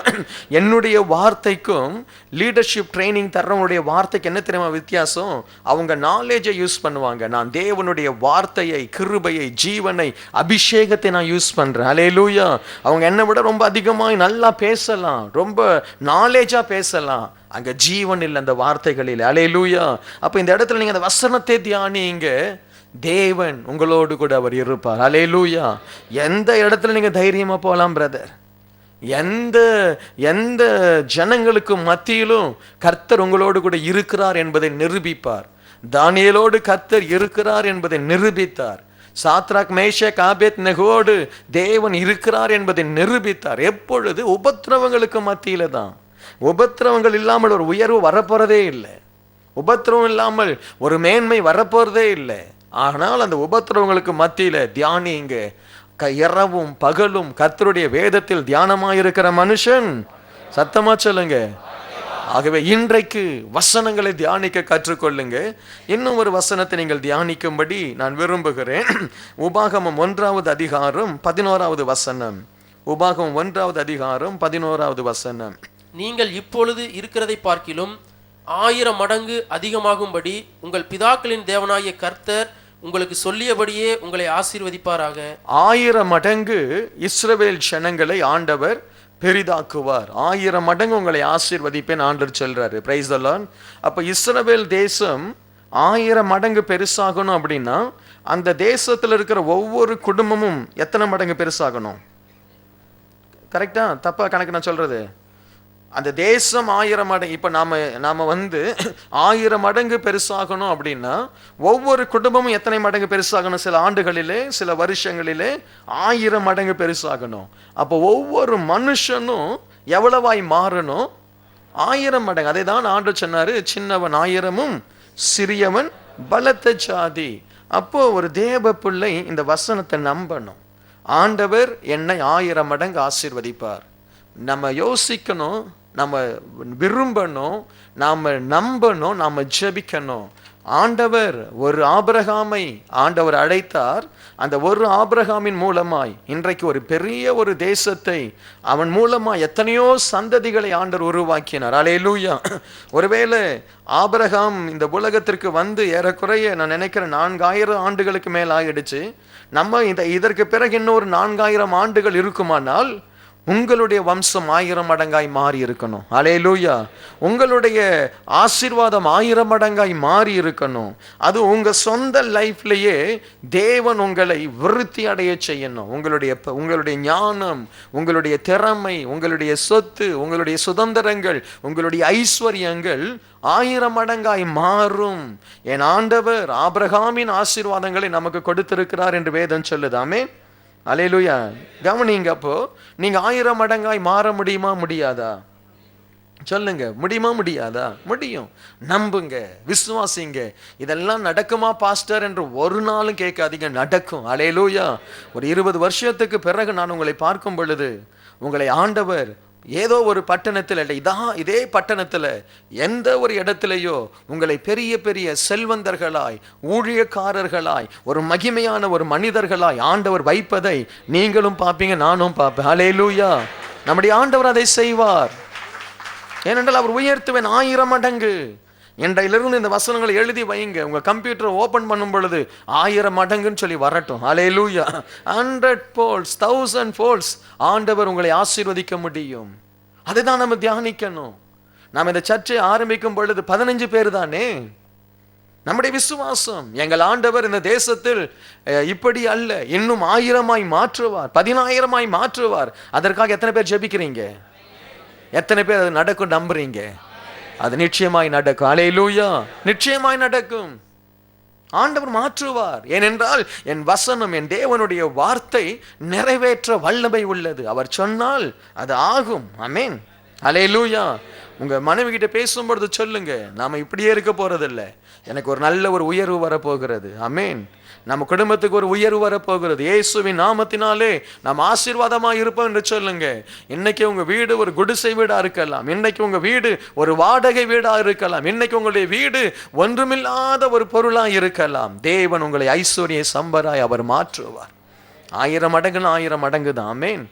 என்னுடைய வார்த்தைக்கும் லீடர்ஷிப் ட்ரைனிங் தர்றவங்களுடைய வார்த்தைக்கு என்ன தெரியுமா வித்தியாசம்? அவங்க நாலேஜை யூஸ் பண்ணுவாங்க. நான் தேவனுடைய வார்த்தையை, கிருபையை, ஜீவனை, அபிஷேகத்தை நான் யூஸ் பண்றேன். அல்லேலூயா. அவங்க என்னை விட ரொம்ப அதிகமாக நல்லா பேசலாம், ரொம்ப நாலேஜா பேசலாம். அங்க ஜீவன் இல்லை அந்த வார்த்தைகளில். அல்லேலூயா. அப்ப இந்த இடத்துல நீங்க அந்த வசனத்தை தியானிங்க, தேவன் உங்களோடு கூட அவர் இருப்பார். அல்லேலூயா. எந்த இடத்துல நீங்க தைரியமா போகலாம் பிரதர். எந்த எந்த ஜனங்களுக்கு மத்தியிலும் கர்த்தர் உங்களோடு கூட இருக்கிறார் என்பதை நிரூபிப்பார். தானியேலோடு கர்த்தர் இருக்கிறார் என்பதை நிரூபித்தார். சாத்ராக், மேஷக், ஆபேத்நேகோடு தேவன் இருக்கிறார் என்பதை நிரூபித்தார். எப்பொழுது? உபத்திரவங்களுக்கு மத்தியில தான். உபத்திரவங்கள் இல்லாமல் ஒரு உயர்வு வரப்போறதே இல்லை. உபத்திரவம் இல்லாமல் ஒரு மேன்மை வரப்போறதே இல்லை. ஆனால் அந்த உபத்திரவங்களுக்கு மத்தியில தியானிங்க. இரவும் பகலும் கர்த்தருடைய வேதத்தில் தியானமாயிருக்கிற மனுஷன், சத்தமா சொல்லுங்க. ஆகவே இன்றைக்கு வசனங்களை தியானிக்க கற்றுக்கொள்ளுங்க. இன்னும் ஒரு வசனத்தை நீங்கள் தியானிக்கும்படி நான் விரும்புகிறேன். உபாகமம் 1வது அதிகாரம் 11வது வசனம். உபாகமம் 1வது அதிகாரம் 11வது வசனம். நீங்கள் இப்பொழுது இருக்கிறதை பார்க்கிலும் 1000 மடங்கு அதிகமாகும்படி உங்கள் பிதாக்களின் தேவனாகிய கர்த்தர் உங்களுக்கு சொல்லியபடியே உங்களை ஆசீர்வதிப்பாராக. 1000 மடங்கு இஸ்ரவேல் ஜனங்களை ஆண்டவர் பெரிதாக்குவார். 1000 மடங்கு உங்களை ஆசீர்வதிப்பேன் ஆண்டவர் சொல்றாரு. Price the Lord. அப்ப இஸ்ரவேல் தேசம் 1000 மடங்கு பெருசாகணும் அப்படின்னா அந்த தேசத்துல இருக்கிற ஒவ்வொரு குடும்பமும் எத்தனை மடங்கு பெருசாகணும்? கரெக்டா தப்பா கணக்கு நான் சொல்றது? அந்த தேசம் 1000 மடங்கு. இப்ப நாம 1000 மடங்கு பெருசாகணும் அப்படின்னா ஒவ்வொரு குடும்பமும் எத்தனை மடங்கு பெருசாகணும்? சில ஆண்டுகளிலே, சில வருஷங்களிலே 1000 மடங்கு பெருசாகணும். அப்போ ஒவ்வொரு மனுஷனும் எவ்வளவாய் மாறணும்? 1000 மடங்கு. அதை தான் ஆண்டவர் சொன்னாரு, சின்னவன் 1000மும் சிறியவன் பலத்த ஜாதி. அப்போ ஒரு தேவ பிள்ளை இந்த வசனத்தை நம்பணும். ஆண்டவர் என்னை 1000 மடங்கு ஆசீர்வதிப்பார். நம்ம யோசிக்கணும், நம்ம விரும்பணும், நாம நம்பணும், நாம ஜெபிக்கணும். ஆண்டவர் ஒரு ஆபிரகாமை ஆண்டவர் அழைத்தார். அந்த ஒரு ஆபிரகாமின் மூலமாய் இன்றைக்கு ஒரு பெரிய ஒரு தேசத்தை அவன் மூலமாய் எத்தனையோ சந்ததிகளை ஆண்டவர் உருவாக்கினார். அல்லேலூயா. ஒருவேளை ஆபிரகாம் இந்த உலகத்திற்கு வந்து ஏறக்குறைய நான் நினைக்கிறேன் 4000 ஆண்டுகளுக்கு மேல் ஆகிடுச்சு. நம்ம இதற்கு பிறகு இன்னொரு 4000 ஆண்டுகள் இருக்குமானால் உங்களுடைய வம்சம் 1000 மடங்காய் மாறி இருக்கணும். அல்லேலூயா. உங்களுடைய ஆசீர்வாதம் 1000 மடங்காய் மாறி இருக்கணும். அது உங்க சொந்த லைஃப்லயே தேவன் உங்களை விருத்தி அடைய செய்யணும். உங்களுடைய ஞானம், உங்களுடைய திறமை, உங்களுடைய சொத்து, உங்களுடைய சுதந்திரங்கள், உங்களுடைய ஐஸ்வர்யங்கள் 1000 மடங்காய் மாறும். என் ஆண்டவர் ஆபிரகாமின் ஆசீர்வாதங்களை நமக்கு கொடுத்திருக்கிறார் என்று வேதம் சொல்லுது. ஆமென். அல்லேலூயா. கவனிங்க. அப்போ நீங்க 1000 மடங்காய் மாற முடியுமா முடியாதா? சொல்லுங்க. முடியுமா முடியாதா? முடியும். நம்புங்க, விசுவாசிங்க. இதெல்லாம் நடக்குமா பாஸ்டர் என்று ஒரு நாளும் கேட்காதீங்க. நடக்கும். அல்லேலூயா. ஒரு 20 வருஷத்துக்கு பிறகு நான் உங்களை பார்க்கும் பொழுது உங்களை ஆண்டவர் ஏதோ ஒரு பட்டணத்தில் இதே பட்டணத்தில் எந்த ஒரு இடத்திலேயோ உங்களை பெரிய பெரிய செல்வந்தர்களாய், ஊழியக்காரர்களாய், ஒரு மகிமையான ஒரு மனிதர்களாய் ஆண்டவர் வைப்பதை நீங்களும் பார்ப்பீங்க, நானும் பார்ப்பேன். அல்லேலூயா. நம்முடைய ஆண்டவர் அதை செய்வார். ஏனென்றால் அவர் உயர்த்துவேன் 1000 மடங்கு. இன்றையிலிருந்து இந்த வசனங்களை எழுதி வைங்க. உங்க கம்ப்யூட்டரை ஓபன் பண்ணும் பொழுது 1000 மடங்குன்னு சொல்லி வரட்டும். அல்லேலூயா. 100 folds, 1000 folds ஆண்டவர் உங்களை ஆசீர்வதிக்க முடியும். அதுதான் நம்ம தியானிக்கணும். நாம் இந்த சர்ச்சை ஆரம்பிக்கும் பொழுது 15 பேர் தானே. நம்முடைய விசுவாசம், எங்கள் ஆண்டவர் இந்த தேசத்தில் இப்படி அல்ல, இன்னும் 1000ஆய் மாற்றுவார், 10000ஆய் மாற்றுவார். அதற்காக எத்தனை பேர் ஜெபிக்கிறீங்க? எத்தனை பேர் அது நடக்கும் நம்புறீங்க? அது நிச்சயமாய் நடக்கும். அல்லேலூயா. நிச்சயமாய் நடக்கும். ஆண்டவர் மாற்றுவார். ஏனென்றால் என் வசனம், என் தேவனுடைய வார்த்தை நிறைவேற்ற வல்லமை உள்ளது. அவர் சொன்னால் அது ஆகும். ஆமென். அல்லேலூயா. உங்க மனைவி கிட்ட பேசும்பொழுது சொல்லுங்க, நாம இப்படியே இருக்க போறதில்ல, எனக்கு ஒரு நல்ல ஒரு உயர்வு வரப்போகிறது. ஆமென். நம்ம குடும்பத்துக்கு ஒரு உயர்வு வரப்போகிறது. இயேசுவின் நாமத்தினாலே நாம் ஆசீர்வாதமாக இருப்போம் என்று சொல்லுங்க. இன்னைக்கு உங்க வீடு ஒரு குடிசை வீடா இருக்கலாம், இன்னைக்கு உங்க வீடு ஒரு வாடகை வீடா இருக்கலாம், இன்னைக்கு உங்களுடைய வீடு ஒன்றுமில்லாத ஒரு பொருளா இருக்கலாம். தேவன் உங்களை ஐஸ்வர்ய சம்பராய் அவர் மாற்றுவார். 1000 மடங்குன்னு 1000 மடங்கு தான். ஆமென்.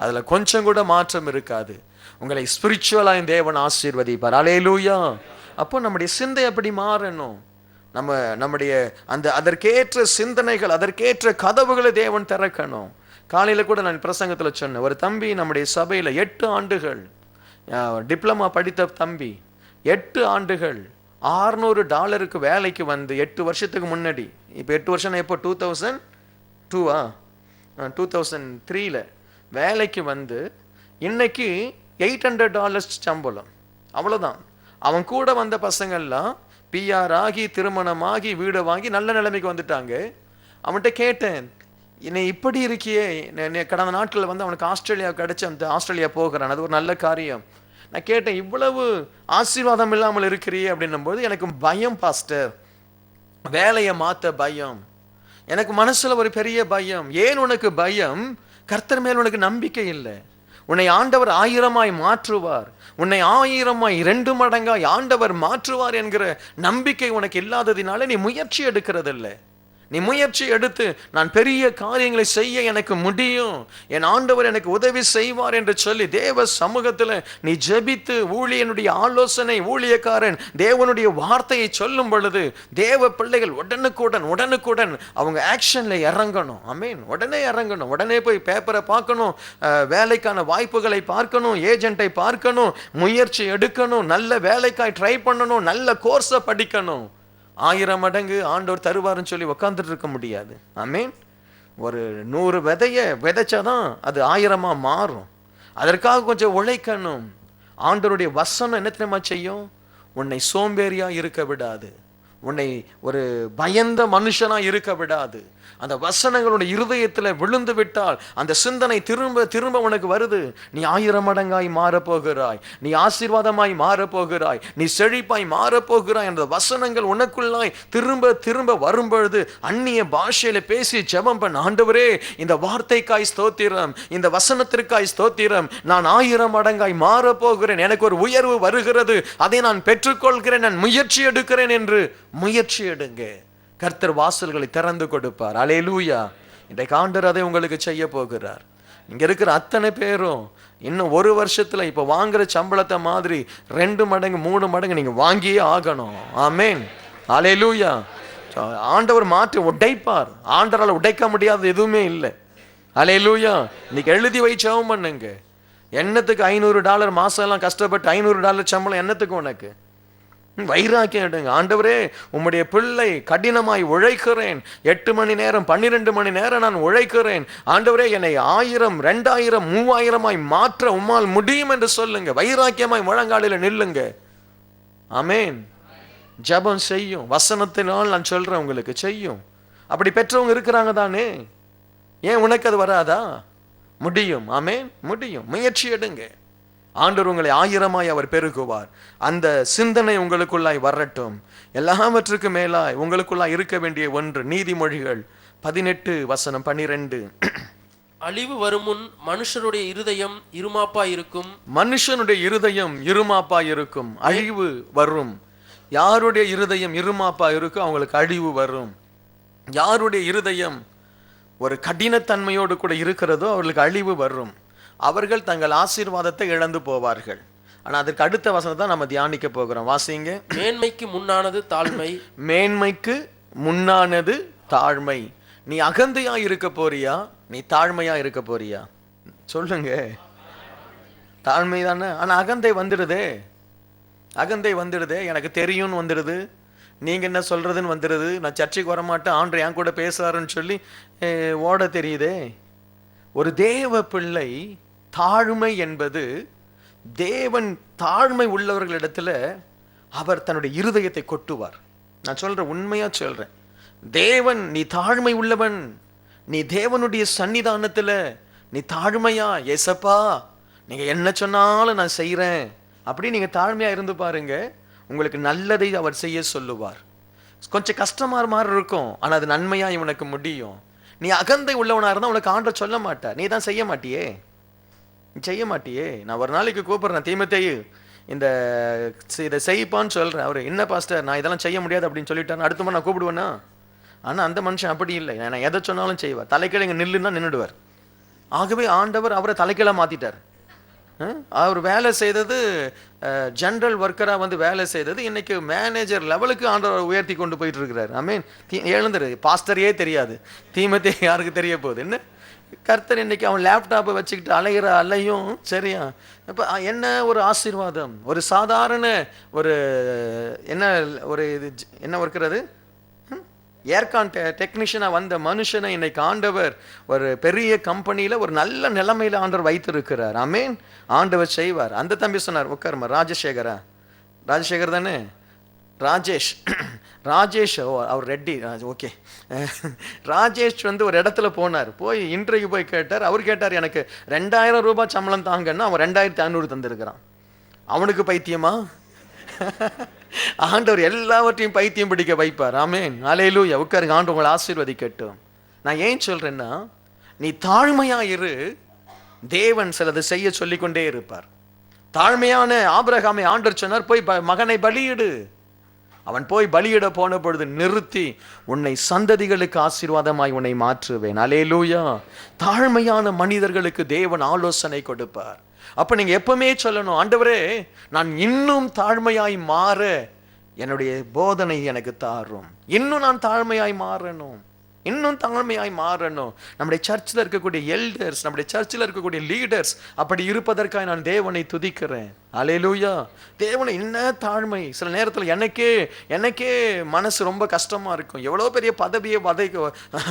அதுல கொஞ்சம் கூட மாற்றம் இருக்காது. உங்களை ஸ்பிரிச்சுவலாக தேவன் ஆசீர்வதிப்பார். அல்லேலூயா. அப்போ நம்முடைய சிந்தை அப்படி மாறணும். நம்முடைய அதற்கேற்ற சிந்தனைகள், அதற்கேற்ற கதவுகளை தேவன் திறக்கணும். காலையில் கூட நான் பிரசங்கத்தில் சொன்னேன், ஒரு தம்பி நம்முடைய சபையில் 8 ஆண்டுகள் டிப்ளமா படித்த தம்பி, 8 ஆண்டுகள் $600 வேலைக்கு வந்து 8 வருஷத்துக்கு முன்னாடி, இப்போ 8 வருஷம் எப்போ 2002 2003 வேலைக்கு வந்து இன்னைக்கு $800 சம்பளம். அவ்வளோதான். அவன் கூட வந்த பசங்கள்லாம் பிஆர் ஆகி திருமணமாகி வீடு வாங்கி நல்ல நிலைமைக்கு வந்துட்டாங்க. அவன்கிட்ட கேட்டேன், என்னை இப்படி இருக்கியே, கடந்த நாட்களில் வந்து அவனுக்கு ஆஸ்திரேலியா கிடைச்சி அந்த ஆஸ்திரேலியா போகிறான், அது ஒரு நல்ல காரியம். நான் கேட்டேன், இவ்வளவு ஆசீர்வாதம் இல்லாமல் இருக்கிறியே அப்படின்னும்போது, எனக்கு பயம் பாஸ்டர், வேலையை மாற்ற பயம், எனக்கு மனசுல ஒரு பெரிய பயம். ஏன் உனக்கு பயம்? கர்த்தர் மேல் உனக்கு நம்பிக்கை இல்லை. உன்னை ஆண்டவர் 1000 மாற்றுவார், உன்னை 1000 2 மடங்காய் ஆண்டவர் மாற்றுவார் என்கிற நம்பிக்கை உனக்கு இல்லாததினால நீ முயற்சி எடுக்கிறதில்லை. நீ முயற்சி எடுத்து நான் பெரிய காரியங்களை செய்ய எனக்கு முடியும், என் ஆண்டவர் எனக்கு உதவி செய்வார் என்று சொல்லி தேவ சமூகத்தில் நீ ஜெபித்து ஊழியனுடைய ஆலோசனை, ஊழியக்காரன் தேவனுடைய வார்த்தையை சொல்லும் பொழுது தேவ பிள்ளைகள் உடனுக்குடன் அவங்க ஆக்ஷன்ல இறங்கணும். ஆமென். உடனே இறங்கணும். உடனே போய் பேப்பரை பார்க்கணும், வேலைக்கான வாய்ப்புகளை பார்க்கணும், ஏஜென்ட்டை பார்க்கணும், முயற்சி எடுக்கணும், நல்ல வேலைக்காய் ட்ரை பண்ணணும், நல்ல கோர்ஸை படிக்கணும். 1000 மடங்கு ஆண்டவர் தருவாருன்னு சொல்லி உட்காந்துட்டு இருக்க முடியாது. ஆமென். ஒரு 100 விதைய விதைச்சாதான் அது 1000 மாறும். அதற்காக கொஞ்சம் உழைக்கணும். ஆண்டவருடைய வசனம் என்ன தெரியுமா செய்யும்? உன்னை சோம்பேறியா இருக்க விடாது, உன்னை ஒரு பயந்த மனுஷனா இருக்க விடாது. அந்த வசனங்களுடைய இருதயத்தில் விழுந்து விட்டால் அந்த சிந்தனை திரும்ப திரும்ப உனக்கு வருது. நீ 1000 மடங்காய் மாறப்போகிறாய், நீ ஆசீர்வாதமாய் மாறப்போகிறாய், நீ செழிப்பாய் மாறப்போகிறாய் என்ற வசனங்கள் உனக்குள்ளாய் திரும்ப திரும்ப வரும்பொழுது அந்நிய பாஷையில பேசி ஜெபம் பண்ண, ஆண்டவரே இந்த வார்த்தைக்காய் ஸ்தோத்திரம், இந்த வசனத்திற்காய் ஸ்தோத்திரம், நான் 1000 மடங்காய் மாறப்போகிறேன், எனக்கு ஒரு உயர்வு வருகிறது, அதை நான் பெற்றுக்கொள்கிறேன், நான் முயற்சி எடுக்கிறேன் என்று முயற்சி எடுங்க. கர்த்தர் வாசல்களை திறந்து கொடுப்பார். அல்லேலூயா. இன்றைக்கு ஆண்டவர் அதை உங்களுக்கு செய்ய போகிறார். இங்க இருக்கிற அத்தனை பேரும் இன்னும் 1 வருஷத்துல இப்ப வாங்குற சம்பளத்தை மாதிரி 2 மடங்கு 3 மடங்கு நீங்க வாங்கியே ஆகணும். ஆமென். அல்லேலூயா. ஆண்டவர் மாற்றி உடைப்பார். ஆண்டவரால் உடைக்க முடியாத எதுவுமே இல்லை. அல்லேலூயா. இன்னைக்கு எழுதி வை, ஜெபம் பண்ணுங்க. என்னத்துக்கு $500 மாசம் எல்லாம் கஷ்டப்பட்டு $500 சம்பளம் என்னத்துக்கு உனக்கு? வைராக்கியம் எடுங்க. ஆண்டவரே உம்முடைய பிள்ளை கடினமாய் உழைக்கிறேன், 8 மணி நேரம் 12 மணி நேரம் நான் உழைக்கிறேன், ஆண்டவரே என்னை 1000 2000 3000 மாற்ற உம்மால் முடியும் என்று சொல்லுங்க. வைராக்கியமாய் முழங்காலில நில்லுங்க. ஆமென். ஜெபம் செய்யும். வசனத்தினால் நான் சொல்றேன் உங்களுக்கு செய்யும். அப்படி பெற்றவங்க இருக்கிறாங்க தானே, ஏன் உனக்கு அது வராதா? முடியும். ஆமென். முடியும். முயற்சி எடுங்க. ஆண்டவர் உங்களை 1000 அவர் பெருகுவார். அந்த சிந்தனை உங்களுக்குள்ளாய் வரட்டும். எல்லாவற்றுக்கும் மேலாய் உங்களுக்குள்ளாய் இருக்க வேண்டிய ஒன்று நீதிமொழிகள் 18:12. அழிவு வருமுன் மனுஷருடைய இருதயம் இருமாப்பா இருக்கும். மனுஷனுடைய இருதயம் இருமாப்பா இருக்கும். அழிவு வரும். யாருடைய இருதயம் இருமாப்பா இருக்கும் அவங்களுக்கு அழிவு வரும். யாருடைய இருதயம் ஒரு கடினத்தன்மையோடு கூட இருக்கிறதோ அவர்களுக்கு அழிவு வரும். அவர்கள் தங்கள் ஆசீர்வாதத்தை இழந்து போவார்கள். ஆனா அதற்கு அடுத்த வசனத்தை தான் நம்ம தியானிக்க போகிறோம். வாசிங்க. மேன்மைக்கு முன்னானது தாழ்மை. மேன்மைக்கு முன்னானது தாழ்மை. நீ அகந்தையா இருக்க போறியா, நீ தாழ்மையா இருக்க போறியா? சொல்லுங்க. தாழ்மை தானே. ஆனா அகந்தை வந்துடுதே. அகந்தை வந்துடுதே. எனக்கு தெரியும்னு வந்துடுது, நீங்க என்ன சொல்றதுன்னு வந்துடுது, நான் சர்ச்சைக்கு வரமாட்டேன், ஆண்டவர் என் கூட பேசுறாருன்னு சொல்லி ஓட தெரியுதே. ஒரு தேவ பிள்ளை தாழ்மை என்பது, தேவன் தாழ்மை உள்ளவர்களிடத்துல அவர் தன்னுடைய இருதயத்தை கொட்டுவார். நான் சொல்றேன், உண்மையா சொல்றேன். தேவன், நீ தாழ்மை உள்ளவன், நீ தேவனுடைய சன்னிதானத்துல நீ தாழ்மையா, ஏசப்பா நீங்க என்ன சொன்னாலும் நான் செய்யறேன், அப்படி நீங்க தாழ்மையா இருந்து பாருங்க, உங்களுக்கு நல்லதை அவர் செய்ய சொல்லுவார். கொஞ்சம் கஷ்டமா மாதிரி இருக்கும், ஆனா அது நன்மையா இவனுக்கு முடியும். நீ அகந்தை உள்ளவனா இருந்தா உனக்கு ஆண்டவர் சொல்ல மாட்டார், நீ தான் செய்ய மாட்டியே, நீ செய்ய மாட்டியே. நான் ஒரு நாளைக்கு கூப்பிடுறேன் தீமோத்தேயு, இதை செய்ப்பான்னு சொல்றேன். அவரு என்ன பாஸ்டர் நான் இதெல்லாம் செய்ய முடியாது அப்படின்னு சொல்லிட்டாரு, அடுத்த முறை நான் கூப்பிடுவேன்னா? ஆனா அந்த மனுஷன் அப்படி இல்லை, நான் எதை சொன்னாலும் செய்வார். தலைக்கீழ இங்க நில்லுன்னா நின்றுடுவார். ஆகவே ஆண்டவர் அவரை தலைக்கீழ மாத்திட்டார். அவர் வேலை செய்தது ஜெனரல் ஒர்க்கரா வந்து வேலை செய்தது இன்னைக்கு மேனேஜர் லெவலுக்கு ஆண்டவர் உயர்த்தி கொண்டு போயிட்டு இருக்கிறார். ஐ மீன் எழுந்துரு, பாஸ்டரையே தெரியாது, தீமோத்தேயு யாருக்கு தெரிய போகுது? என்ன கர்த்தர் இன்னைக்கு அவன் லேப்டாப்பை வச்சுக்கிட்டு அலைகிற அலையும் சரியா. இப்போ என்ன ஒரு ஆசீர்வாதம்! ஒரு சாதாரண ஒரு என்ன ஒரு இது என்ன ஒர்க்கிறது ஏர்கான் டெக்னீஷியனாக வந்த மனுஷனை இன்னைக்கு ஆண்டவர் ஒரு பெரிய கம்பெனியில் ஒரு நல்ல நிலைமையில் ஆண்டவர் வைத்திருக்கிறார். ஆமேன். ஆண்டவர் செய்வார். அந்த தம்பி சொன்னார், உட்காருமா, ராஜசேகர் தானே, ராஜேஷ் அவர் ரெட்டி, ஓகே. ராஜேஷ் வந்து ஒரு இடத்துல போனார், போய் இன்டர்வியூ போய் கேட்டார். அவர் கேட்டார், எனக்கு 2000 ரூபாய் சம்பளம் தாங்கன்னா அவன் 2500 தந்திருக்கிறான். அவனுக்கு பைத்தியமா? ஆண்டவர் எல்லாவற்றையும் பைத்தியம் பிடிக்க வைப்பார். ஆமேன். அல்லேலூயா. உட்காருங்க, ஆண்டவர் உங்களை ஆசீர்வதிக்கட்டும். நான் ஏன் சொல்றேன்னா, நீ தாழ்மையா இரு, தேவன் சிலது செய்ய சொல்லிக்கொண்டே இருப்பார். தாழ்மையான ஆபிரகாமை ஆண்டவர் சொன்னார், போய் மகனை பலியிடு. அவன் போய் பலியிட போன பொழுது நிறுத்தி, உன்னை சந்ததிகளுக்கு ஆசீர்வாதமாய் உன்னை மாற்றுவேன். அல்லேலூயா. தாழ்மையான மனிதர்களுக்கு தேவன் ஆலோசனை கொடுப்பார். அப்ப நீங்க எப்பவுமே சொல்லணும், ஆண்டவரே நான் இன்னும் தாழ்மையாய் மாற என்னுடைய போதனை எனக்கு தாரும், இன்னும் நான் தாழ்மையாய் மாறணும், இன்னும் தாழ்மையாய் மாறணும். நம்முடைய சர்ச்சில் இருக்கக்கூடிய எல்டர்ஸ், நம்முடைய சர்ச்சில் இருக்கக்கூடிய லீடர்ஸ் அப்படி இருப்பதற்காக நான் தேவனை துதிக்கிறேன். அல்லேலூயா. தேவனை என்ன தாழ்மை! சில நேரத்தில் எனக்கே மனசு ரொம்ப கஷ்டமா இருக்கும். எவ்வளோ பெரிய பதவியை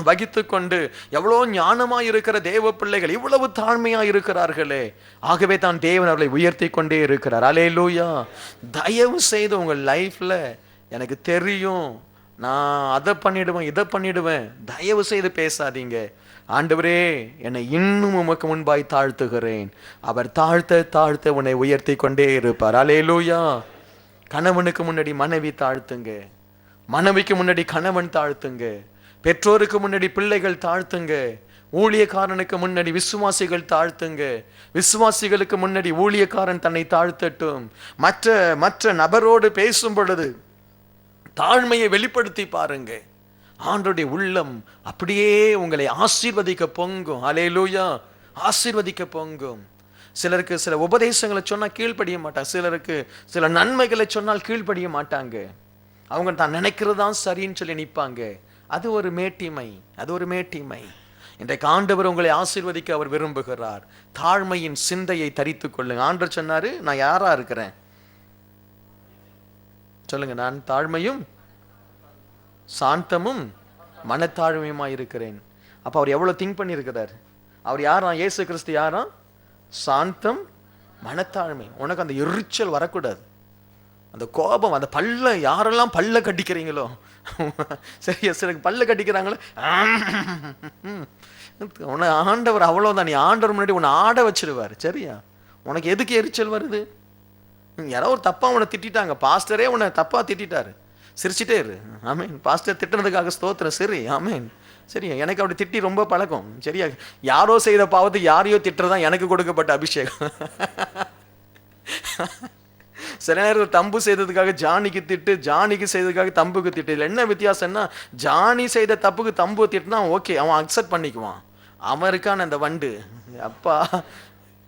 வகித்து கொண்டு எவ்வளோ ஞானமாக இருக்கிற தேவ பிள்ளைகள் இவ்வளவு தாழ்மையாக இருக்கிறார்களே. ஆகவே தான் தேவன் அவர்களை உயர்த்தி கொண்டே இருக்கிறார். அல்லேலூயா. தயவு செய்து உங்கள் லைஃப்ல, எனக்கு தெரியும் நான் அதை பண்ணிடுவேன் இதை பண்ணிடுவேன், தயவு செய்து பேசாதீங்க. ஆண்டவரே என்னை இன்னும் உமக்கு முன்பாய் தாழ்த்துகிறேன். அவர் தாழ்த்த தாழ்த்த உன்னை உயர்த்தி கொண்டே இருப்பார். அல்லேலூயா. கணவனுக்கு முன்னாடி மனைவி தாழ்த்துங்க, மனைவிக்கு முன்னாடி கணவன் தாழ்த்துங்க, பெற்றோருக்கு முன்னாடி பிள்ளைகள் தாழ்த்துங்க, ஊழியக்காரனுக்கு முன்னாடி விசுவாசிகள் தாழ்த்துங்க, விசுவாசிகளுக்கு முன்னாடி ஊழியக்காரன் தன்னை தாழ்த்தட்டும். மற்ற நபரோடு பேசும் பொழுது தாழ்மையை வெளிப்படுத்தி பாருங்க. ஆண்டவருடைய உள்ளம் அப்படியே உங்களை ஆசீர்வதிக்க பொங்கும். அல்லேலூயா. ஆசீர்வதிக்க பொங்கும். சிலருக்கு சில உபதேசங்களை சொன்னால் கீழ்ப்படிய மாட்டாங்க, சிலருக்கு சில நன்மைகளை சொன்னால் கீழ்ப்படிய மாட்டாங்க. அவங்க தான் நினைக்கிறதான் சரின்னு சொல்லி நிற்பாங்க. அது ஒரு மேட்டிமை. இன்றைக்கு ஆண்டவர் உங்களை ஆசீர்வதிக்க அவர் விரும்புகிறார். தாழ்மையின் சிந்தையை தரித்து கொள்ளுங்க. ஆண்டவர் சொன்னாரு, நான் யாரா இருக்கிறேன் சொல்லுங்க, நான் தாழ்மையும் சாந்தமும் மனத்தாழ்மையுமா இருக்கிறேன். அப்ப அவர் எவ்வளவு திங்க் பண்ணியிருக்கிறார். அவர் யாரா? இயேசு கிறிஸ்து யாரா? சாந்தம் மனத்தாழ்மை. உனக்கு அந்த எரிச்சல் வரக்கூடாது, அந்த கோபம், அந்த பல்ல, யாரெல்லாம் பல்ல கட்டிக்கிறீங்களோ, சரியா, சிலருக்கு பல்ல கட்டிக்கிறாங்களோ, உன்னை ஆண்டவர் அவ்வளவுதான், நீ ஆண்டவர் முன்னாடி உன்னை ஆட வச்சிருவார். சரியா? உனக்கு எதுக்கு எரிச்சல் வருது? யாரோ ஒரு தப்பா உன்னை திட்டாங்க, பாஸ்டரே உன்னை தப்பா திட்டாரு, சிரிச்சிட்டே இரு. ஆமீன். பாஸ்டர் திட்டினதுக்காக ஸ்தோத்திரம். சரி, ஆமீன். சரியா? எனக்கு அப்படி திட்டி ரொம்ப பழக்கம். சரியா? யாரோ செய்த பாவத்துக்கு யாரையோ திட்டுறதான் எனக்கு கொடுக்கப்பட்ட அபிஷேகம். சில நேரத்தில் தம்பு செய்ததுக்காக ஜானிக்கு திட்டு, ஜானிக்கு செய்ததுக்காக தம்புக்கு திட்டு. இதில் என்ன வித்தியாசம்னா, ஜானி செய்த தப்புக்கு தம்பு திட்டுனா ஓகே, அவன் அக்செப்ட் பண்ணிக்குவான். அவன் இருக்கான அந்த வண்டு, அப்பா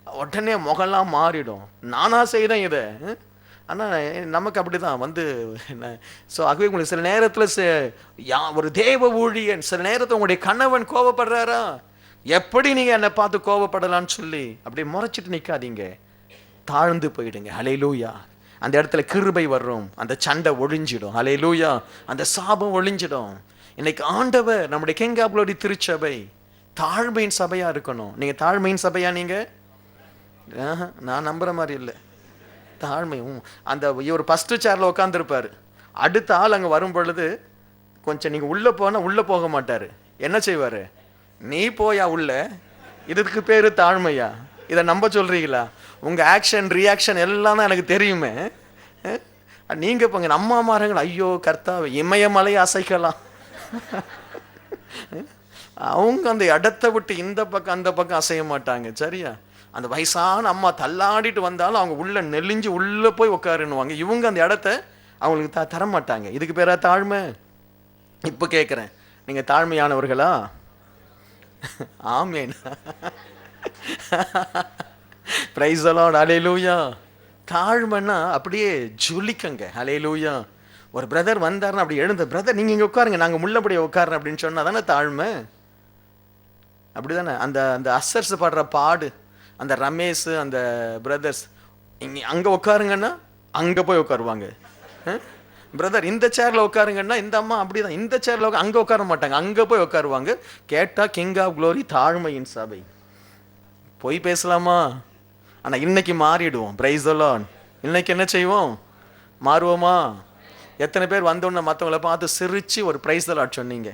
உடனே முகலாம் மாறிடும். நானா செய்தேன் இதை, ஆனால் நமக்கு அப்படிதான் வந்து. ஸோ ஆகவே உங்களுக்கு சில நேரத்தில் ஒரு தேவ ஊழியன், சில நேரத்தில் உங்களுடைய கணவன் கோபப்படுறாரா, எப்படி நீங்கள் என்னை பார்த்து கோபப்படலான்னு சொல்லி அப்படியே முறைச்சிட்டு நிற்காதீங்க, தாழ்ந்து போயிடுங்க. அல்லேலூயா. அந்த இடத்துல கிருபை வரும், அந்த சண்டை ஒழிஞ்சிடும். அல்லேலூயா. அந்த சாபம் ஒழிஞ்சிடும். இன்னைக்கு ஆண்டவர் நம்முடைய கெங்காப்ளோடி திருச்சபை தாழ்மையின் சபையா இருக்கணும். நீங்க தாழ்மையின் சபையா? நீங்க நான் நம்புற மாதிரி இல்லை. தாழ்மை, அந்த இவர் ஃபர்ஸ்ட் சேர்ல உட்காந்துருப்பாரு, அடுத்த ஆள் அங்கே வரும் பொழுது கொஞ்சம் நீங்கள் உள்ளே போனால் உள்ளே போக மாட்டார். என்ன செய்வார்? நீ போயா உள்ள, இதுக்கு பேர் தாழ்மையா? இதை நம்ப சொல்றீங்களா? உங்க ஆக்ஷன் ரியாக்ஷன் எல்லாம் தான் எனக்கு தெரியுமே. நீங்க இப்ப நம்ம மாறங்கள் ஐயோ கர்த்தாவே இமயமலை அசைக்கலாம். அவங்க அந்த இடத்த விட்டு இந்த பக்கம் அந்த பக்கம் அசைய மாட்டாங்க. சரியா? அந்த வயசான அம்மா தள்ளாடிட்டு வந்தாலும் அவங்க உள்ள நெலிஞ்சு உள்ள போய் உட்காருன்னுவாங்க. இவங்க அந்த இடத்த அவங்களுக்கு தர மாட்டாங்க. இதுக்கு பேரா தாழ்மை? இப்ப கேட்குறேன், நீங்க தாழ்மையானவர்களா? ஆமேன். Price the Lord. ஹல்லேலூயா. தாழ்மைன்னா அப்படியே ஜொலிக்கங்க. ஹல்லேலூயா. ஒரு பிரதர் வந்தாருன்னு அப்படி எழுந்த, பிரதர் நீங்க இங்க உட்காருங்க, நாங்க முள்ளப்படியே உட்காருறோம் அப்படின்னு சொன்னா தானே தாழ்மை. அப்படிதானே? அந்த அந்த அசர்ஸ் பாடுற பாடு, அந்த ரமேஷ் அந்த பிரதர்ஸ் இங்க அங்க உட்காருங்கன்னா அங்க போய் உட்காருவாங்க. பிரதர் இந்த சேர்ல உட்காருங்கன்னா இந்த அம்மா அப்படிதான், இந்த சேர்ல அங்க உட்கார மாட்டாங்க, அங்க போய் உட்காருவாங்க. கேட்டா கிங் ஆஃப் க்ளோரி, தாழ்மையின் சபை. போய் பேசலாமா? ஆனா இன்னைக்கு மாறிடுவோம். Price the Lord. இன்னைக்கு என்ன செய்வோம்? மாறுவோமா? எத்தனை பேர் வந்தோன்னு மற்றவங்களை பார்த்து சிரிச்சு ஒரு பிரைஸ் தி லார்ட் சொன்னீங்க?